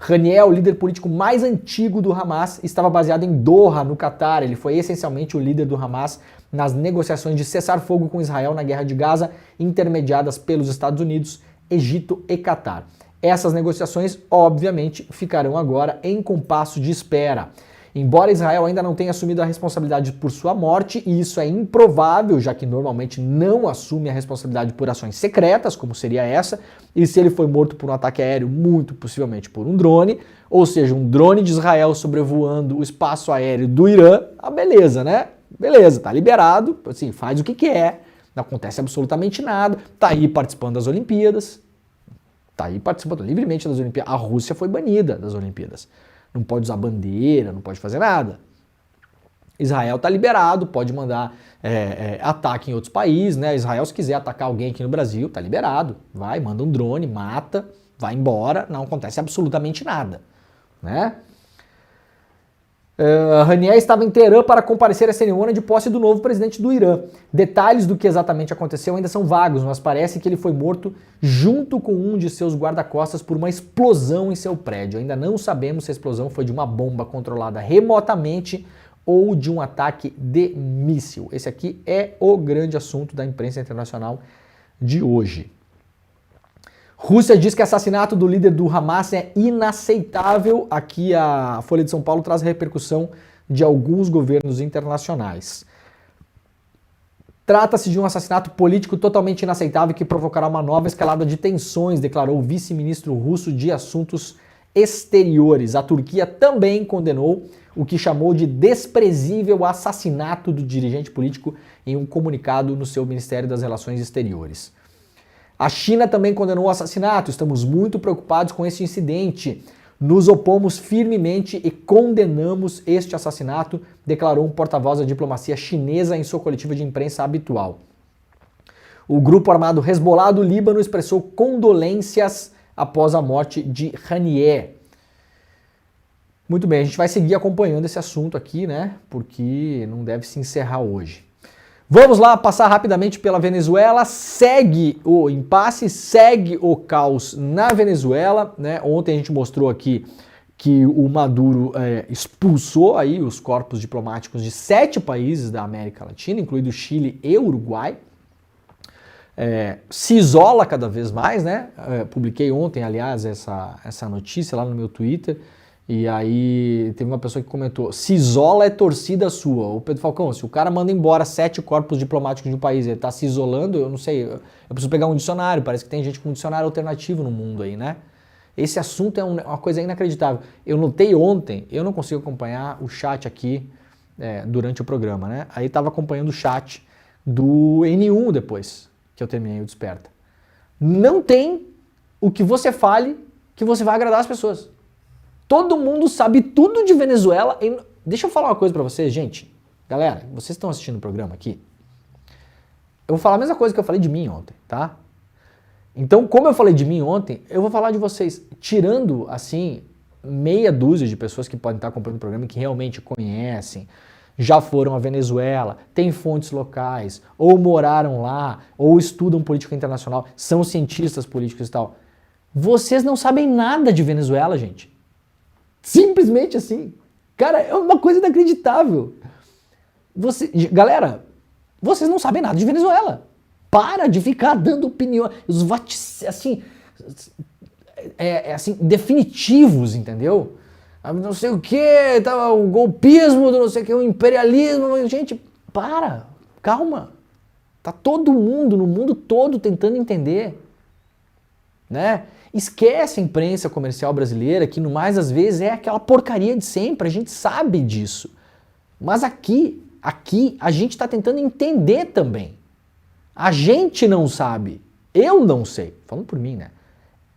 Haniyeh, o líder político mais antigo do Hamas, estava baseado em Doha, no Catar. Ele foi essencialmente o líder do Hamas nas negociações de cessar-fogo com Israel na Guerra de Gaza, intermediadas pelos Estados Unidos, Egito e Catar. Essas negociações, obviamente, ficarão agora em compasso de espera. Embora Israel ainda não tenha assumido a responsabilidade por sua morte, e isso é improvável, já que normalmente não assume a responsabilidade por ações secretas, como seria essa, e se ele foi morto por um ataque aéreo, muito possivelmente por um drone, ou seja, um drone de Israel sobrevoando o espaço aéreo do Irã, beleza, né? Beleza, tá liberado, assim, faz o que quer, não acontece absolutamente nada, tá aí participando das Olimpíadas, tá aí participando livremente das Olimpíadas. A Rússia foi banida das Olimpíadas. Não pode usar bandeira, não pode fazer nada. Israel está liberado, pode mandar ataque em outros países, né? Israel, se quiser atacar alguém aqui no Brasil, está liberado. Vai, manda um drone, mata, vai embora, não acontece absolutamente nada, né? Haniyeh estava em Teherã para comparecer à cerimônia de posse do novo presidente do Irã. Detalhes do que exatamente aconteceu ainda são vagos, mas parece que ele foi morto junto com um de seus guarda-costas por uma explosão em seu prédio. Ainda não sabemos se a explosão foi de uma bomba controlada remotamente ou de um ataque de míssil. Esse aqui é o grande assunto da imprensa internacional de hoje. Rússia diz que o assassinato do líder do Hamas é inaceitável. Aqui a Folha de São Paulo traz a repercussão de alguns governos internacionais. Trata-se de um assassinato político totalmente inaceitável que provocará uma nova escalada de tensões, declarou o vice-ministro russo de Assuntos Exteriores. A Turquia também condenou o que chamou de desprezível assassinato do dirigente político em um comunicado no seu Ministério das Relações Exteriores. A China também condenou o assassinato. Estamos muito preocupados com esse incidente. Nos opomos firmemente e condenamos este assassinato, declarou um porta-voz da diplomacia chinesa em sua coletiva de imprensa habitual. O grupo armado Hezbollah do Líbano expressou condolências após a morte de Haniyeh. Muito bem, a gente vai seguir acompanhando esse assunto aqui, né? Porque não deve se encerrar hoje. Vamos lá passar rapidamente pela Venezuela. Segue o impasse, segue o caos na Venezuela, né? Ontem a gente mostrou aqui que o Maduro expulsou aí os corpos diplomáticos de 7 países da América Latina, incluindo Chile e Uruguai. Se isola cada vez mais, né? Publiquei ontem, aliás, essa notícia lá no meu Twitter. E aí teve uma pessoa que comentou, se isola é torcida sua. O Pedro Falcão, se o cara manda embora 7 corpos diplomáticos de um país, ele tá se isolando, eu não sei, eu preciso pegar um dicionário, parece que tem gente com um dicionário alternativo no mundo aí, né? Esse assunto é uma coisa inacreditável. Eu notei ontem, eu não consigo acompanhar o chat aqui durante o programa, né? Aí tava acompanhando o chat do N1 depois que eu terminei o Desperta. Não tem o que você fale que você vai agradar as pessoas. Todo mundo sabe tudo de Venezuela. Deixa eu falar uma coisa pra vocês, gente. Galera, vocês estão assistindo o programa aqui? Eu vou falar a mesma coisa que eu falei de mim ontem, tá? Então, como eu falei de mim ontem, eu vou falar de vocês. Tirando, assim, meia dúzia de pessoas que podem estar acompanhando o programa e que realmente conhecem, já foram à Venezuela, têm fontes locais, ou moraram lá, ou estudam política internacional, são cientistas políticos e tal. Vocês não sabem nada de Venezuela, gente. Simplesmente assim. Cara, é uma coisa inacreditável. Galera, vocês não sabem nada de Venezuela. Para de ficar dando opinião. Assim, assim, definitivos, entendeu? Não sei o que, tá, o golpismo, não sei o que, o imperialismo. Gente, calma. Tá todo mundo, no mundo todo, tentando entender. Né? Esquece a imprensa comercial brasileira, que no mais às vezes é aquela porcaria de sempre, a gente sabe disso. Mas aqui a gente está tentando entender também. A gente não sabe. Eu não sei. Falando por mim, né?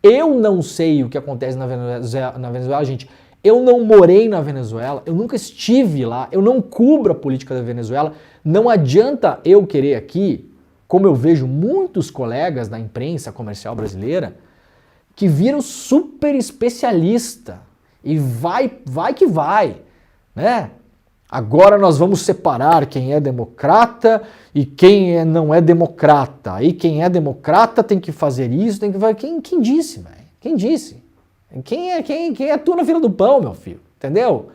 Eu não sei o que acontece na Venezuela, gente. Eu não morei na Venezuela, eu nunca estive lá, eu não cubro a política da Venezuela. Não adianta eu querer aqui, como eu vejo muitos colegas da imprensa comercial brasileira, que viram super especialista e vai que vai, né? Agora nós vamos separar quem é democrata e quem não é democrata. E quem é democrata tem que fazer isso, tem que fazer... Quem disse, velho? Quem disse? Quem é tu na fila do pão, meu filho? Entendeu?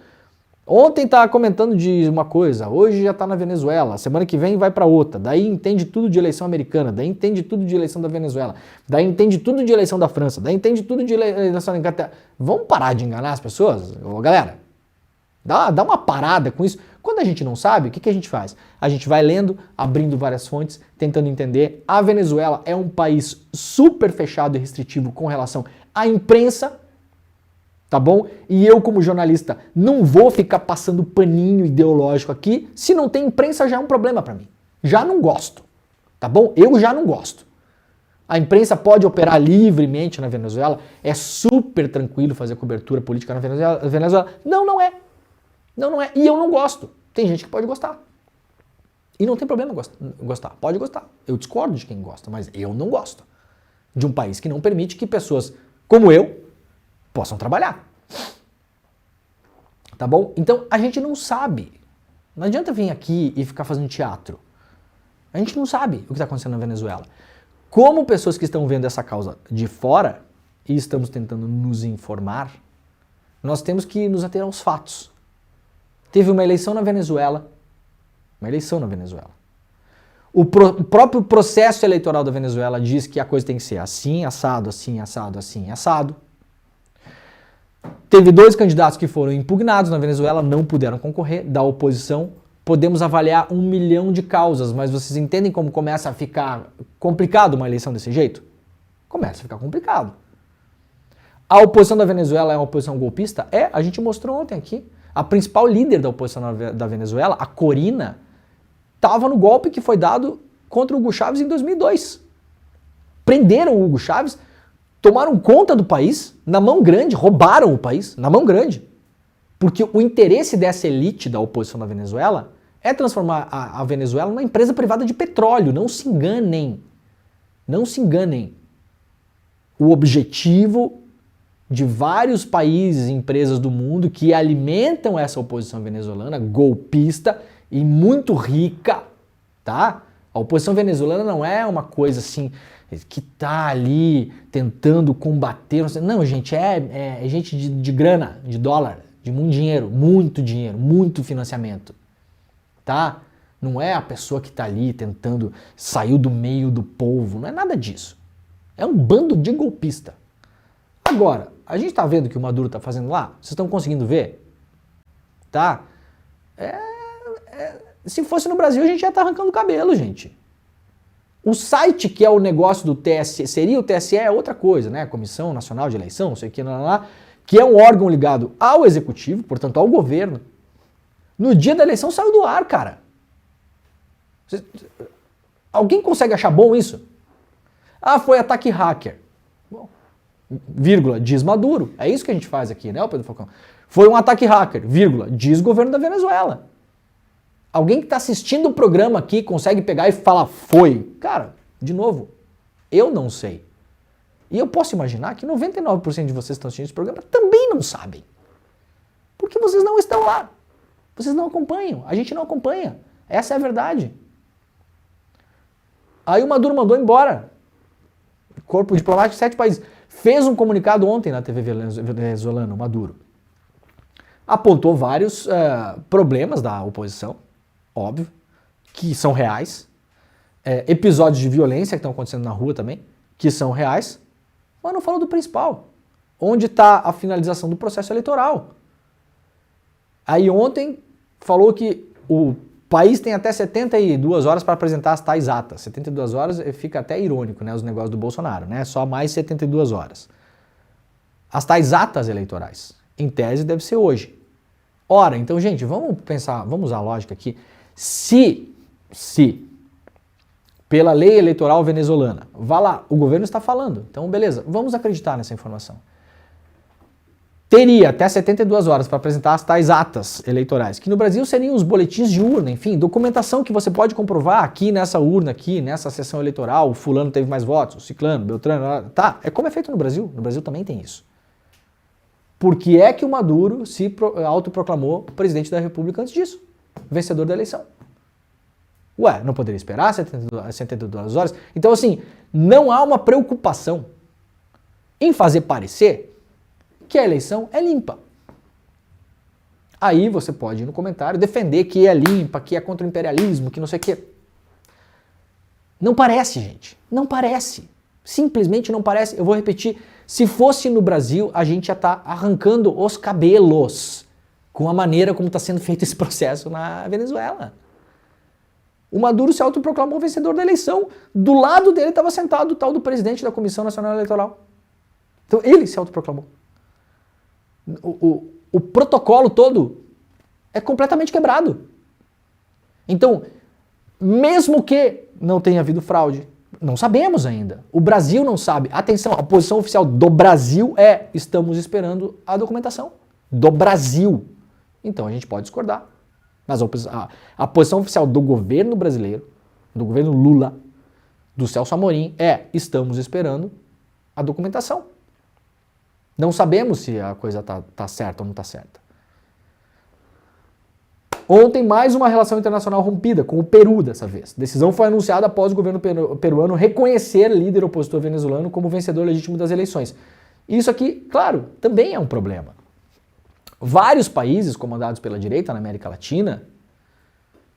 Ontem tava comentando de uma coisa, hoje já tá na Venezuela, semana que vem vai para outra, daí entende tudo de eleição americana, daí entende tudo de eleição da Venezuela, daí entende tudo de eleição da França, daí entende tudo de eleição da Inglaterra. Vamos parar de enganar as pessoas? Ô, galera, dá uma parada com isso. Quando a gente não sabe, o que a gente faz? A gente vai lendo, abrindo várias fontes, tentando entender. A Venezuela é um país super fechado e restritivo com relação à imprensa, tá bom? E eu, como jornalista, não vou ficar passando paninho ideológico aqui. Se não tem imprensa, já é um problema para mim. Já não gosto, tá bom? Eu já não gosto. A imprensa pode operar livremente na Venezuela, é super tranquilo fazer cobertura política na Venezuela. Não é. Não é. E eu não gosto. Tem gente que pode gostar. E não tem problema gostar. Pode gostar. Eu discordo de quem gosta, mas eu não gosto de um país que não permite que pessoas como eu possam trabalhar. Tá bom? Então, a gente não sabe. Não adianta vir aqui e ficar fazendo teatro. A gente não sabe o que está acontecendo na Venezuela. Como pessoas que estão vendo essa causa de fora e estamos tentando nos informar, nós temos que nos ater aos fatos. Teve uma eleição na Venezuela. O próprio processo eleitoral da Venezuela diz que a coisa tem que ser assim, assado, assim, assado, assim, assado. Teve 2 candidatos que foram impugnados na Venezuela, não puderam concorrer, da oposição. Podemos avaliar 1 milhão de causas, mas vocês entendem como começa a ficar complicado uma eleição desse jeito? Começa a ficar complicado. A oposição da Venezuela é uma oposição golpista? A gente mostrou ontem aqui. A principal líder da oposição da Venezuela, a Corina, estava no golpe que foi dado contra o Hugo Chávez em 2002. Prenderam o Hugo Chávez, tomaram conta do país, na mão grande, roubaram o país, na mão grande. Porque o interesse dessa elite da oposição da Venezuela é transformar a Venezuela numa empresa privada de petróleo. Não se enganem. Não se enganem. O objetivo de vários países e empresas do mundo que alimentam essa oposição venezuelana, golpista e muito rica, tá? A oposição venezuelana não é uma coisa assim que tá ali tentando combater. Não, gente, é gente de grana, de dólar, de muito dinheiro, muito financiamento, tá? Não é a pessoa que tá ali tentando sair do meio do povo, não é nada disso. É um bando de golpista. Agora, a gente tá vendo o que o Maduro tá fazendo lá? Vocês estão conseguindo ver? Tá? Se fosse no Brasil, a gente já tá arrancando o cabelo, gente. O site que é o negócio do TSE, seria o TSE é outra coisa, né? Comissão Nacional de Eleição, não sei o que, lá, que é um órgão ligado ao executivo, portanto ao governo. No dia da eleição saiu do ar, cara. Alguém consegue achar bom isso? Foi ataque hacker. Bom, vírgula, diz Maduro. É isso que a gente faz aqui, né, Pedro Falcão? Foi um ataque hacker, vírgula, diz governo da Venezuela. Alguém que está assistindo o programa aqui consegue pegar e falar, foi. Cara, de novo, eu não sei. E eu posso imaginar que 99% de vocês que estão assistindo esse programa também não sabem. Porque vocês não estão lá. Vocês não acompanham. A gente não acompanha. Essa é a verdade. Aí o Maduro mandou embora. Corpo diplomático de 7 países. Fez um comunicado ontem na TV venezuelana, o Maduro. Apontou vários problemas da oposição, óbvio, que são reais. Episódios de violência que estão acontecendo na rua também, que são reais. Mas não falou do principal. Onde está a finalização do processo eleitoral? Aí ontem falou que o país tem até 72 horas para apresentar as tais atas. 72 horas fica até irônico, né, os negócios do Bolsonaro, né? Só mais 72 horas. As tais atas eleitorais. Em tese deve ser hoje. Ora, então, gente, vamos pensar, vamos usar a lógica aqui. Se pela lei eleitoral venezuelana, vá lá, o governo está falando, então beleza, vamos acreditar nessa informação. Teria até 72 horas para apresentar as tais atas eleitorais, que no Brasil seriam os boletins de urna, enfim, documentação que você pode comprovar aqui nessa urna, aqui nessa sessão eleitoral, o fulano teve mais votos, o ciclano, beltrano, tá, é como é feito no Brasil também tem isso. Por que é que o Maduro se autoproclamou presidente da República antes disso? Vencedor da eleição. Ué, não poderia esperar 72 horas? Então, assim, não há uma preocupação em fazer parecer que a eleição é limpa. Aí você pode ir no comentário defender que é limpa, que é contra o imperialismo, que não sei o quê. Não parece, gente. Não parece. Simplesmente não parece. Eu vou repetir. Se fosse no Brasil, a gente já está arrancando os cabelos com a maneira como está sendo feito esse processo na Venezuela. O Maduro se autoproclamou vencedor da eleição. Do lado dele estava sentado o tal do presidente da Comissão Nacional Eleitoral. Então ele se autoproclamou. O protocolo todo é completamente quebrado. Então, mesmo que não tenha havido fraude, não sabemos ainda. O Brasil não sabe. Atenção, a posição oficial do Brasil é: estamos esperando a documentação. Do Brasil. Então a gente pode discordar. Mas a posição oficial do governo brasileiro, do governo Lula, do Celso Amorim, é: estamos esperando a documentação. Não sabemos se a coisa tá certa ou não está certa. Ontem, mais uma relação internacional rompida, com o Peru dessa vez. A decisão foi anunciada após o governo peruano reconhecer líder opositor venezuelano como vencedor legítimo das eleições. Isso aqui, claro, também é um problema. Vários países comandados pela direita na América Latina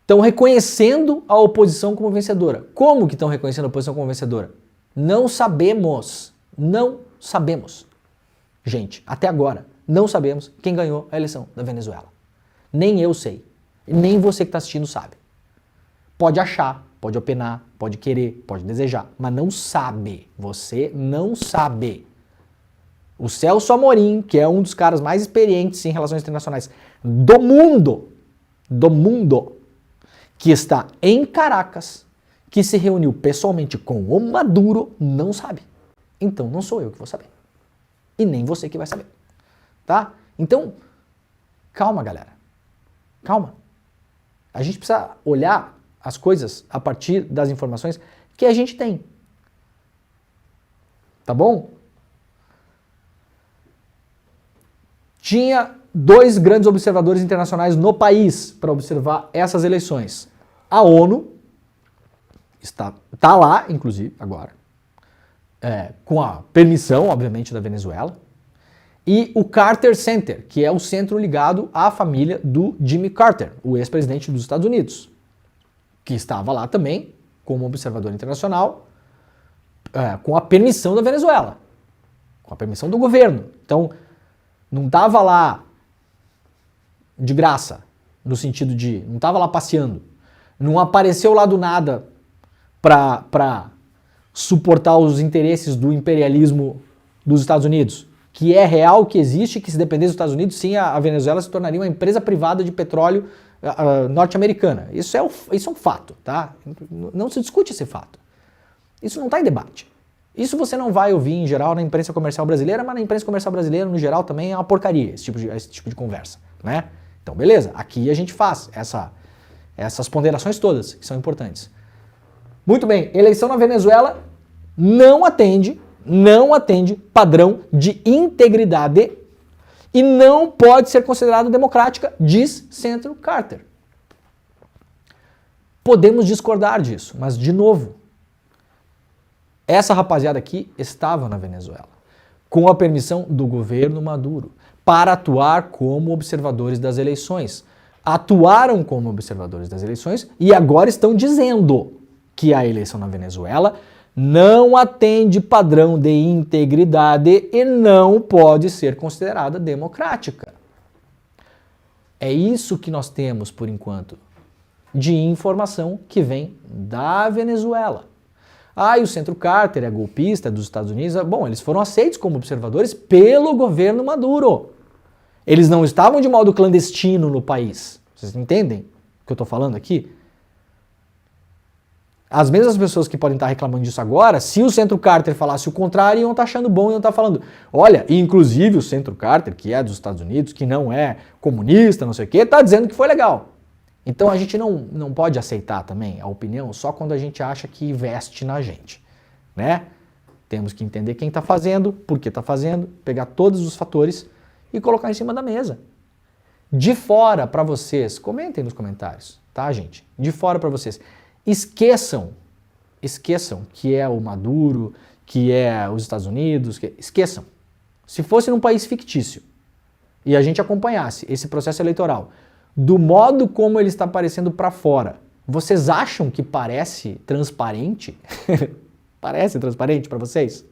estão reconhecendo a oposição como vencedora. Como que estão reconhecendo a oposição como vencedora? Não sabemos. Não sabemos. Gente, até agora, não sabemos quem ganhou a eleição da Venezuela. Nem eu sei. Nem você que está assistindo sabe. Pode achar, pode opinar, pode querer, pode desejar, mas não sabe. Você não sabe. O Celso Amorim, que é um dos caras mais experientes em relações internacionais do mundo, que está em Caracas, que se reuniu pessoalmente com o Maduro, não sabe. Então não sou eu que vou saber. E nem você que vai saber. Tá? Então, calma, galera. Calma. A gente precisa olhar as coisas a partir das informações que a gente tem. Tá bom? Tinha 2 grandes observadores internacionais no país para observar essas eleições. A ONU está lá, inclusive, agora, com a permissão, obviamente, da Venezuela, e o Carter Center, que é o centro ligado à família do Jimmy Carter, o ex-presidente dos Estados Unidos, que estava lá também como observador internacional, com a permissão da Venezuela, com a permissão do governo. Então, não estava lá de graça, no sentido de, não estava lá passeando, não apareceu lá do nada para suportar os interesses do imperialismo dos Estados Unidos, que é real, que existe, que se dependesse dos Estados Unidos, sim, a Venezuela se tornaria uma empresa privada de petróleo norte-americana. Isso é um fato, tá? Não se discute esse fato. Isso não está em debate. Isso você não vai ouvir, em geral, na imprensa comercial brasileira, mas na imprensa comercial brasileira, no geral, também é uma porcaria esse tipo de conversa, né? Então, beleza, aqui a gente faz essas ponderações todas, que são importantes. Muito bem, eleição na Venezuela não atende padrão de integridade e não pode ser considerada democrática, diz Centro Carter. Podemos discordar disso, mas, de novo, essa rapaziada aqui estava na Venezuela, com a permissão do governo Maduro, para atuar como observadores das eleições. Atuaram como observadores das eleições e agora estão dizendo que a eleição na Venezuela não atende padrão de integridade e não pode ser considerada democrática. É isso que nós temos, por enquanto, de informação que vem da Venezuela. E o Centro Carter é golpista dos Estados Unidos. Bom, eles foram aceitos como observadores pelo governo Maduro. Eles não estavam de modo clandestino no país. Vocês entendem o que eu estou falando aqui? As mesmas pessoas que podem estar reclamando disso agora, se o Centro Carter falasse o contrário, iam estar achando bom, iam estar falando, olha, inclusive o Centro Carter, que é dos Estados Unidos, que não é comunista, não sei o quê, está dizendo que foi legal. Então a gente não pode aceitar também a opinião só quando a gente acha que veste na gente, né? Temos que entender quem está fazendo, por que está fazendo, pegar todos os fatores e colocar em cima da mesa. De fora para vocês, comentem nos comentários, tá, gente? De fora para vocês. Esqueçam que é o Maduro, que é os Estados Unidos, esqueçam. Se fosse num país fictício e a gente acompanhasse esse processo eleitoral do modo como ele está aparecendo para fora, vocês acham que parece transparente? Parece transparente para vocês?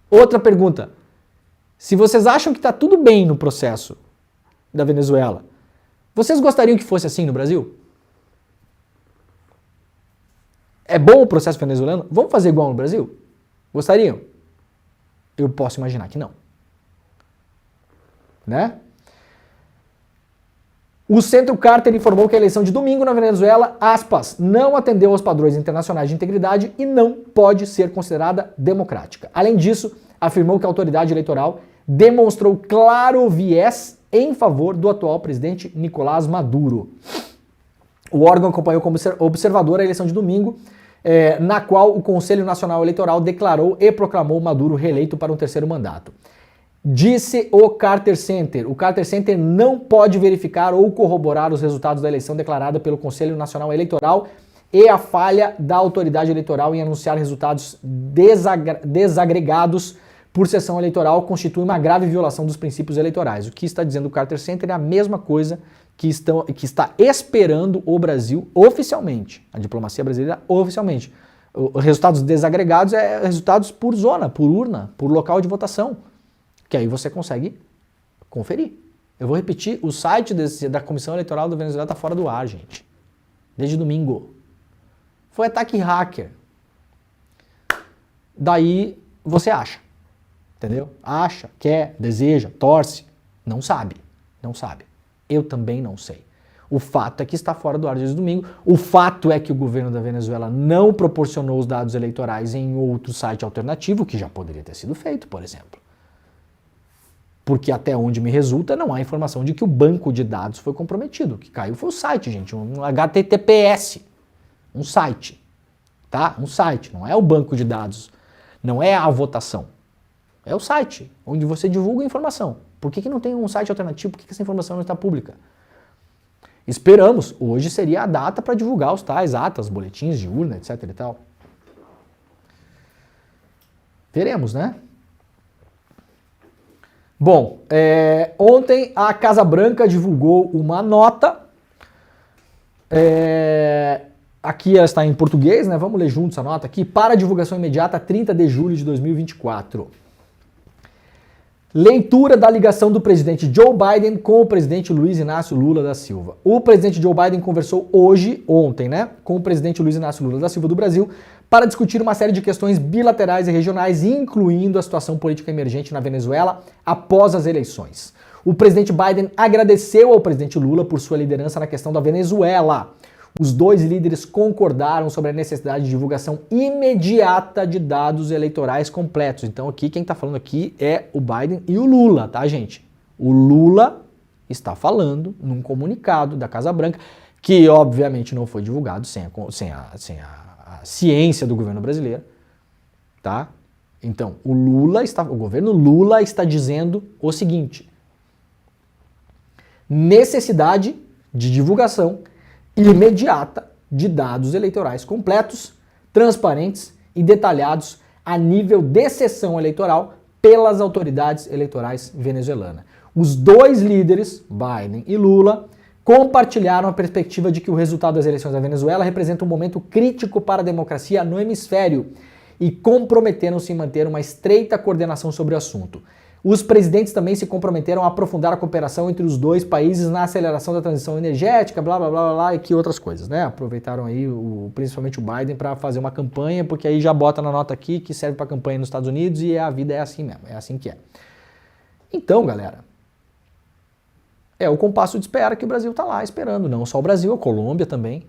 Outra pergunta. Se vocês acham que está tudo bem no processo da Venezuela, vocês gostariam que fosse assim no Brasil? É bom o processo venezuelano? Vamos fazer igual no Brasil? Gostariam? Eu posso imaginar que não. Né? O Centro Carter informou que a eleição de domingo na Venezuela, aspas, não atendeu aos padrões internacionais de integridade e não pode ser considerada democrática. Além disso, afirmou que a autoridade eleitoral demonstrou claro viés em favor do atual presidente Nicolás Maduro. O órgão acompanhou como observador a eleição de domingo, na qual o Conselho Nacional Eleitoral declarou e proclamou Maduro reeleito para um terceiro mandato. Disse o Carter Center não pode verificar ou corroborar os resultados da eleição declarada pelo Conselho Nacional Eleitoral e a falha da autoridade eleitoral em anunciar resultados desagregados por sessão eleitoral constitui uma grave violação dos princípios eleitorais. O que está dizendo o Carter Center é a mesma coisa que está esperando o Brasil oficialmente, a diplomacia brasileira oficialmente. Resultados desagregados é resultados por zona, por urna, por local de votação, que aí você consegue conferir. Eu vou repetir, o site da Comissão Eleitoral da Venezuela está fora do ar, gente. Desde domingo. Foi ataque hacker. Daí você acha, entendeu? Acha, quer, deseja, torce, não sabe. Eu também não sei. O fato é que está fora do ar desde domingo. O fato é que o governo da Venezuela não proporcionou os dados eleitorais em outro site alternativo, que já poderia ter sido feito, por exemplo. Porque até onde me resulta, não há informação de que o banco de dados foi comprometido. O que caiu foi o site, gente, um HTTPS, um site, tá? Um site, não é o banco de dados, não é a votação. É o site, onde você divulga a informação. Por que não tem um site alternativo? Por que essa informação não está pública? Esperamos. Hoje seria a data para divulgar os tais atas, boletins de urna, etc e tal. Veremos, né? Bom, ontem a Casa Branca divulgou uma nota. Aqui ela está em português, né? Vamos ler juntos a nota aqui. Para divulgação imediata, 30 de julho de 2024. Leitura da ligação do presidente Joe Biden com o presidente Luiz Inácio Lula da Silva. O presidente Joe Biden conversou ontem, né, com o presidente Luiz Inácio Lula da Silva do Brasil para discutir uma série de questões bilaterais e regionais, incluindo a situação política emergente na Venezuela após as eleições. O presidente Biden agradeceu ao presidente Lula por sua liderança na questão da Venezuela. Os dois líderes concordaram sobre a necessidade de divulgação imediata de dados eleitorais completos. Então aqui quem está falando aqui é o Biden e o Lula, tá, gente? O Lula está falando num comunicado da Casa Branca, que obviamente não foi divulgado sem a ciência do governo brasileiro, tá? Então o governo Lula está dizendo o seguinte: necessidade de divulgação imediata de dados eleitorais completos, transparentes e detalhados a nível de sessão eleitoral pelas autoridades eleitorais venezuelanas. Os dois líderes, Biden e Lula, compartilharam a perspectiva de que o resultado das eleições da Venezuela representa um momento crítico para a democracia no hemisfério e comprometeram-se em manter uma estreita coordenação sobre o assunto. Os presidentes também se comprometeram a aprofundar a cooperação entre os dois países na aceleração da transição energética, blá blá blá blá, blá e que outras coisas, né? Aproveitaram aí principalmente o Biden para fazer uma campanha, porque aí já bota na nota aqui que serve para campanha nos Estados Unidos e a vida é assim mesmo, é assim que é. Então, galera, é o compasso de espera que o Brasil está lá esperando, não só o Brasil, a Colômbia também,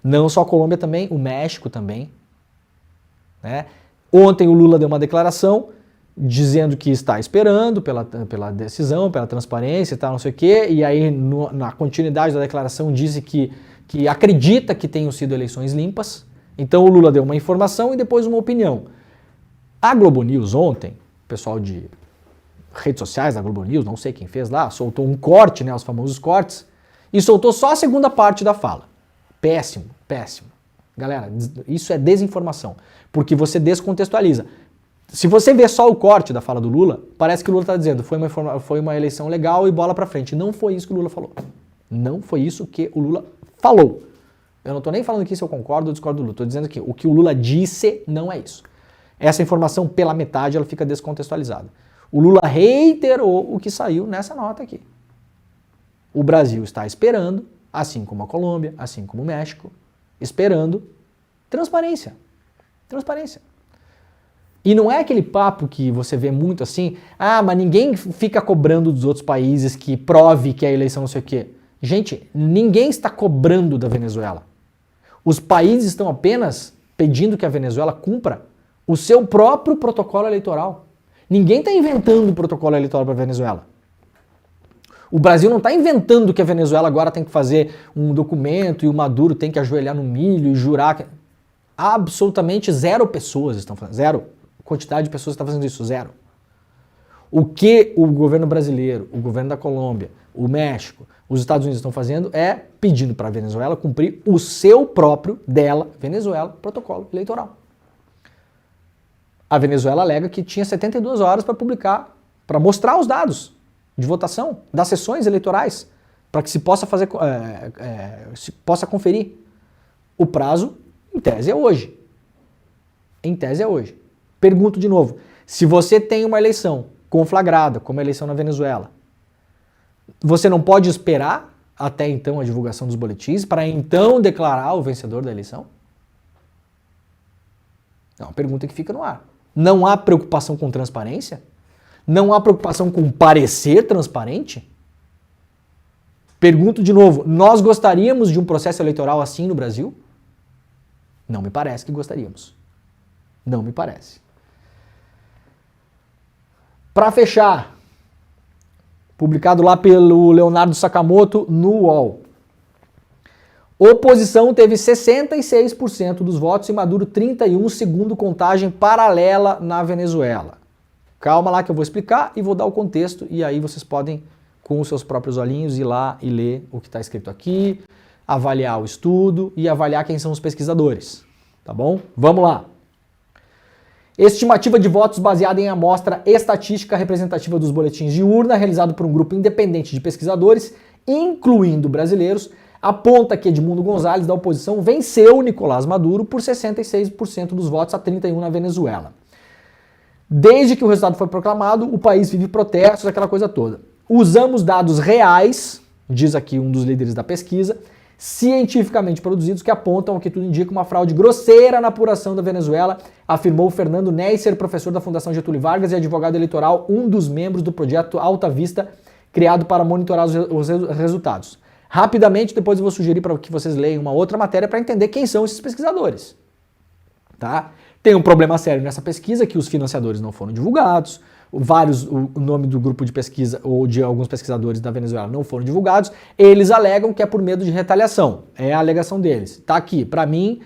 não só a Colômbia também, o México também, né? Ontem o Lula deu uma declaração dizendo que está esperando pela decisão, pela transparência e tal, não sei o quê, e aí na continuidade da declaração disse que acredita que tenham sido eleições limpas. Então o Lula deu uma informação e depois uma opinião. A Globo News ontem, o pessoal de redes sociais da Globo News, não sei quem fez lá, soltou um corte, né, os famosos cortes, e soltou só a segunda parte da fala. Péssimo, péssimo. Galera, isso é desinformação, porque você descontextualiza. Se você vê só o corte da fala do Lula, parece que o Lula está dizendo foi uma eleição legal e bola para frente. Não foi isso que o Lula falou. Não foi isso que o Lula falou. Eu não estou nem falando aqui se eu concordo ou discordo do Lula. Estou dizendo que o que o Lula disse não é isso. Essa informação pela metade ela fica descontextualizada. O Lula reiterou o que saiu nessa nota aqui. O Brasil está esperando, assim como a Colômbia, assim como o México, esperando transparência. Transparência. E não é aquele papo que você vê muito assim, mas ninguém fica cobrando dos outros países que prove que a eleição não sei o quê. Gente, ninguém está cobrando da Venezuela. Os países estão apenas pedindo que a Venezuela cumpra o seu próprio protocolo eleitoral. Ninguém está inventando um protocolo eleitoral para a Venezuela. O Brasil não está inventando que a Venezuela agora tem que fazer um documento e o Maduro tem que ajoelhar no milho e jurar. Absolutamente zero pessoas estão fazendo. Zero. Quantidade de pessoas que está fazendo isso, zero. O que o governo brasileiro, o governo da Colômbia, o México, os Estados Unidos estão fazendo é pedindo para a Venezuela cumprir o seu próprio, dela, Venezuela, protocolo eleitoral. A Venezuela alega que tinha 72 horas para publicar, para mostrar os dados de votação das sessões eleitorais, para que se possa fazer, se possa conferir. O prazo, em tese, é hoje. Em tese é hoje. Pergunto de novo, se você tem uma eleição conflagrada, como a eleição na Venezuela, você não pode esperar até então a divulgação dos boletins para então declarar o vencedor da eleição? É uma pergunta que fica no ar. Não há preocupação com transparência? Não há preocupação com parecer transparente? Pergunto de novo, nós gostaríamos de um processo eleitoral assim no Brasil? Não me parece que gostaríamos. Não me parece. Para fechar, publicado lá pelo Leonardo Sakamoto no UOL. Oposição teve 66% dos votos e Maduro 31%, segundo contagem paralela na Venezuela. Calma lá que eu vou explicar e vou dar o contexto e aí vocês podem, com os seus próprios olhinhos, ir lá e ler o que está escrito aqui, avaliar o estudo e avaliar quem são os pesquisadores. Tá bom? Vamos lá. Estimativa de votos baseada em amostra estatística representativa dos boletins de urna, realizado por um grupo independente de pesquisadores, incluindo brasileiros, aponta que Edmundo Gonzalez, da oposição, venceu Nicolás Maduro por 66% dos votos a 31% na Venezuela. Desde que o resultado foi proclamado, o país vive protestos, aquela coisa toda. Usamos dados reais, diz aqui um dos líderes da pesquisa, cientificamente produzidos que apontam ao que tudo indica uma fraude grosseira na apuração da Venezuela, afirmou Fernando Neisser, professor da Fundação Getúlio Vargas e advogado eleitoral, um dos membros do projeto Alta Vista, criado para monitorar os resultados. Rapidamente, depois eu vou sugerir para que vocês leiam uma outra matéria para entender quem são esses pesquisadores. Tá? Tem um problema sério nessa pesquisa, que os financiadores não foram divulgados, o nome do grupo de pesquisa ou de alguns pesquisadores da Venezuela não foram divulgados, eles alegam que é por medo de retaliação, é a alegação deles. Tá aqui, para mim,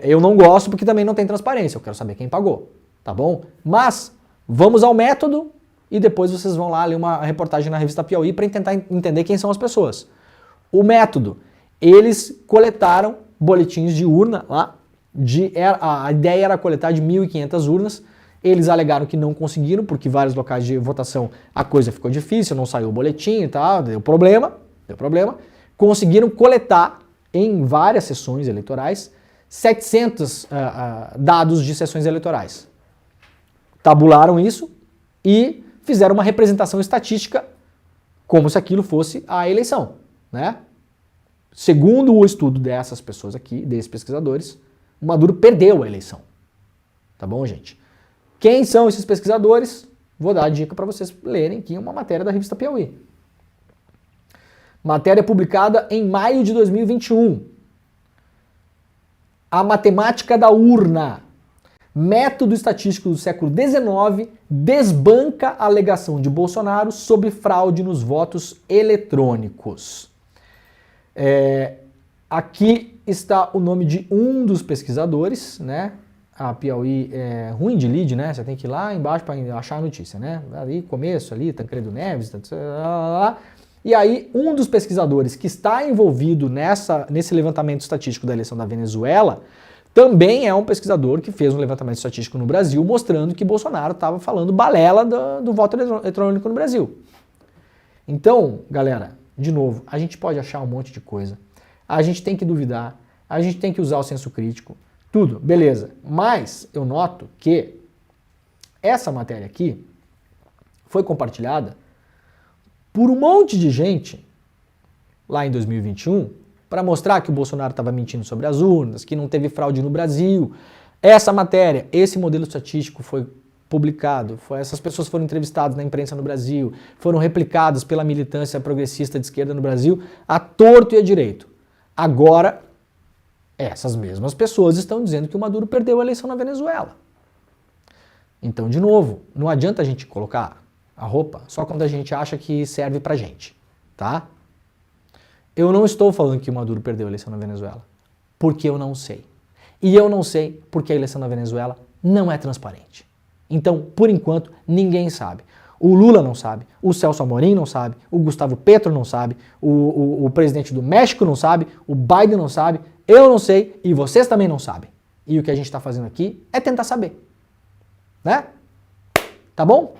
eu não gosto porque também não tem transparência, eu quero saber quem pagou, tá bom? Mas, vamos ao método e depois vocês vão lá ler uma reportagem na revista Piauí para tentar entender quem são as pessoas. O método, eles coletaram boletins de urna lá, a ideia era coletar de 1.500 urnas. Eles alegaram que não conseguiram, porque em vários locais de votação a coisa ficou difícil, não saiu o boletim e tal, deu problema. conseguiram coletar em várias sessões eleitorais 700 dados de sessões eleitorais. Tabularam isso e fizeram uma representação estatística como se aquilo fosse a eleição, né? Segundo o estudo dessas pessoas aqui, desses pesquisadores, o Maduro perdeu a eleição. Tá bom, gente? Quem são esses pesquisadores? Vou dar a dica para vocês lerem aqui uma matéria da revista Piauí. Matéria publicada em maio de 2021. A matemática da urna. Método estatístico do século XIX desbanca a alegação de Bolsonaro sobre fraude nos votos eletrônicos. Aqui está o nome de um dos pesquisadores, né? A Piauí é ruim de lead, né? Você tem que ir lá embaixo para achar a notícia, né? Ali, começo ali, Tancredo Neves, e aí um dos pesquisadores que está envolvido nesse levantamento estatístico da eleição da Venezuela também é um pesquisador que fez um levantamento estatístico no Brasil mostrando que Bolsonaro estava falando balela do voto eletrônico no Brasil. Então, galera, de novo, a gente pode achar um monte de coisa, a gente tem que duvidar, a gente tem que usar o senso crítico, tudo, beleza. Mas eu noto que essa matéria aqui foi compartilhada por um monte de gente lá em 2021 para mostrar que o Bolsonaro estava mentindo sobre as urnas, que não teve fraude no Brasil. Essa matéria, esse modelo estatístico foi publicado, essas pessoas foram entrevistadas na imprensa no Brasil, foram replicadas pela militância progressista de esquerda no Brasil, a torto e a direito. Agora, essas mesmas pessoas estão dizendo que o Maduro perdeu a eleição na Venezuela. Então, de novo, não adianta a gente colocar a roupa só quando a gente acha que serve pra gente, tá? Eu não estou falando que o Maduro perdeu a eleição na Venezuela, porque eu não sei. E eu não sei porque a eleição na Venezuela não é transparente. Então, por enquanto, ninguém sabe. O Lula não sabe, o Celso Amorim não sabe, o Gustavo Petro não sabe, o presidente do México não sabe, o Biden não sabe, eu não sei e vocês também não sabem. E o que a gente está fazendo aqui é tentar saber. Né? Tá bom?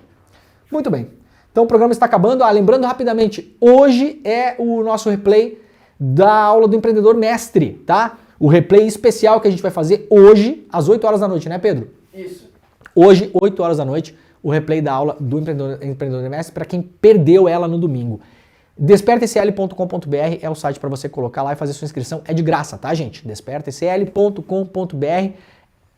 Muito bem. Então o programa está acabando. Lembrando rapidamente, hoje é o nosso replay da aula do Empreendedor Mestre, tá? O replay especial que a gente vai fazer hoje, às 8 horas da noite, né, Pedro? Isso. Hoje, 8 horas da noite, o replay da aula do Empreendedor Mestre para quem perdeu ela no domingo. Despertecl.com.br é o site para você colocar lá e fazer sua inscrição. É de graça, tá, gente? Despertecl.com.br.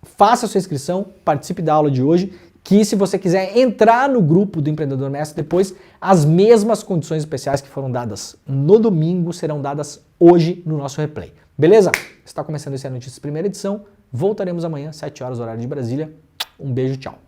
Faça a sua inscrição, participe da aula de hoje, que se você quiser entrar no grupo do Empreendedor Mestre depois, as mesmas condições especiais que foram dadas no domingo serão dadas hoje no nosso replay. Beleza? Está começando esse Notícias primeira edição. Voltaremos amanhã, 7 horas, horário de Brasília. Um beijo, tchau.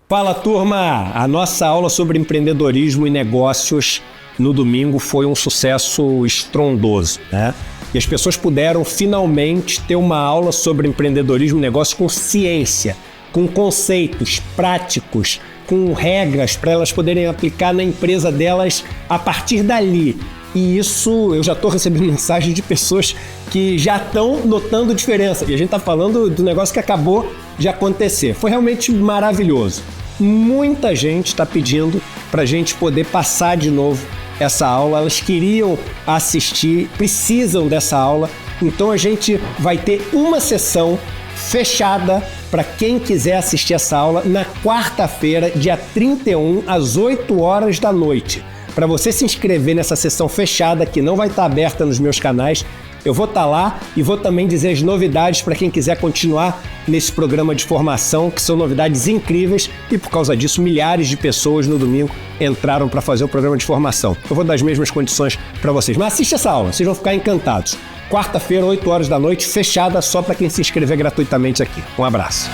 Fala, turma! A nossa aula sobre empreendedorismo e negócios no domingo foi um sucesso estrondoso, né? E as pessoas puderam finalmente ter uma aula sobre empreendedorismo e negócio com ciência, com conceitos práticos, com regras para elas poderem aplicar na empresa delas a partir dali. E isso, eu já estou recebendo mensagem de pessoas que já estão notando diferença. E a gente está falando do negócio que acabou de acontecer. Foi realmente maravilhoso. Muita gente está pedindo para a gente poder passar de novo essa aula. Elas queriam assistir, precisam dessa aula. Então a gente vai ter uma sessão fechada para quem quiser assistir essa aula na quarta-feira, dia 31, às 8 horas da noite. Para você se inscrever nessa sessão fechada, que não vai estar aberta nos meus canais, eu vou estar lá e vou também dizer as novidades para quem quiser continuar nesse programa de formação, que são novidades incríveis e por causa disso milhares de pessoas no domingo entraram para fazer o programa de formação. Eu vou dar as mesmas condições para vocês, mas assiste essa aula, vocês vão ficar encantados. Quarta-feira, 8 horas da noite, fechada só para quem se inscrever gratuitamente aqui. Um abraço.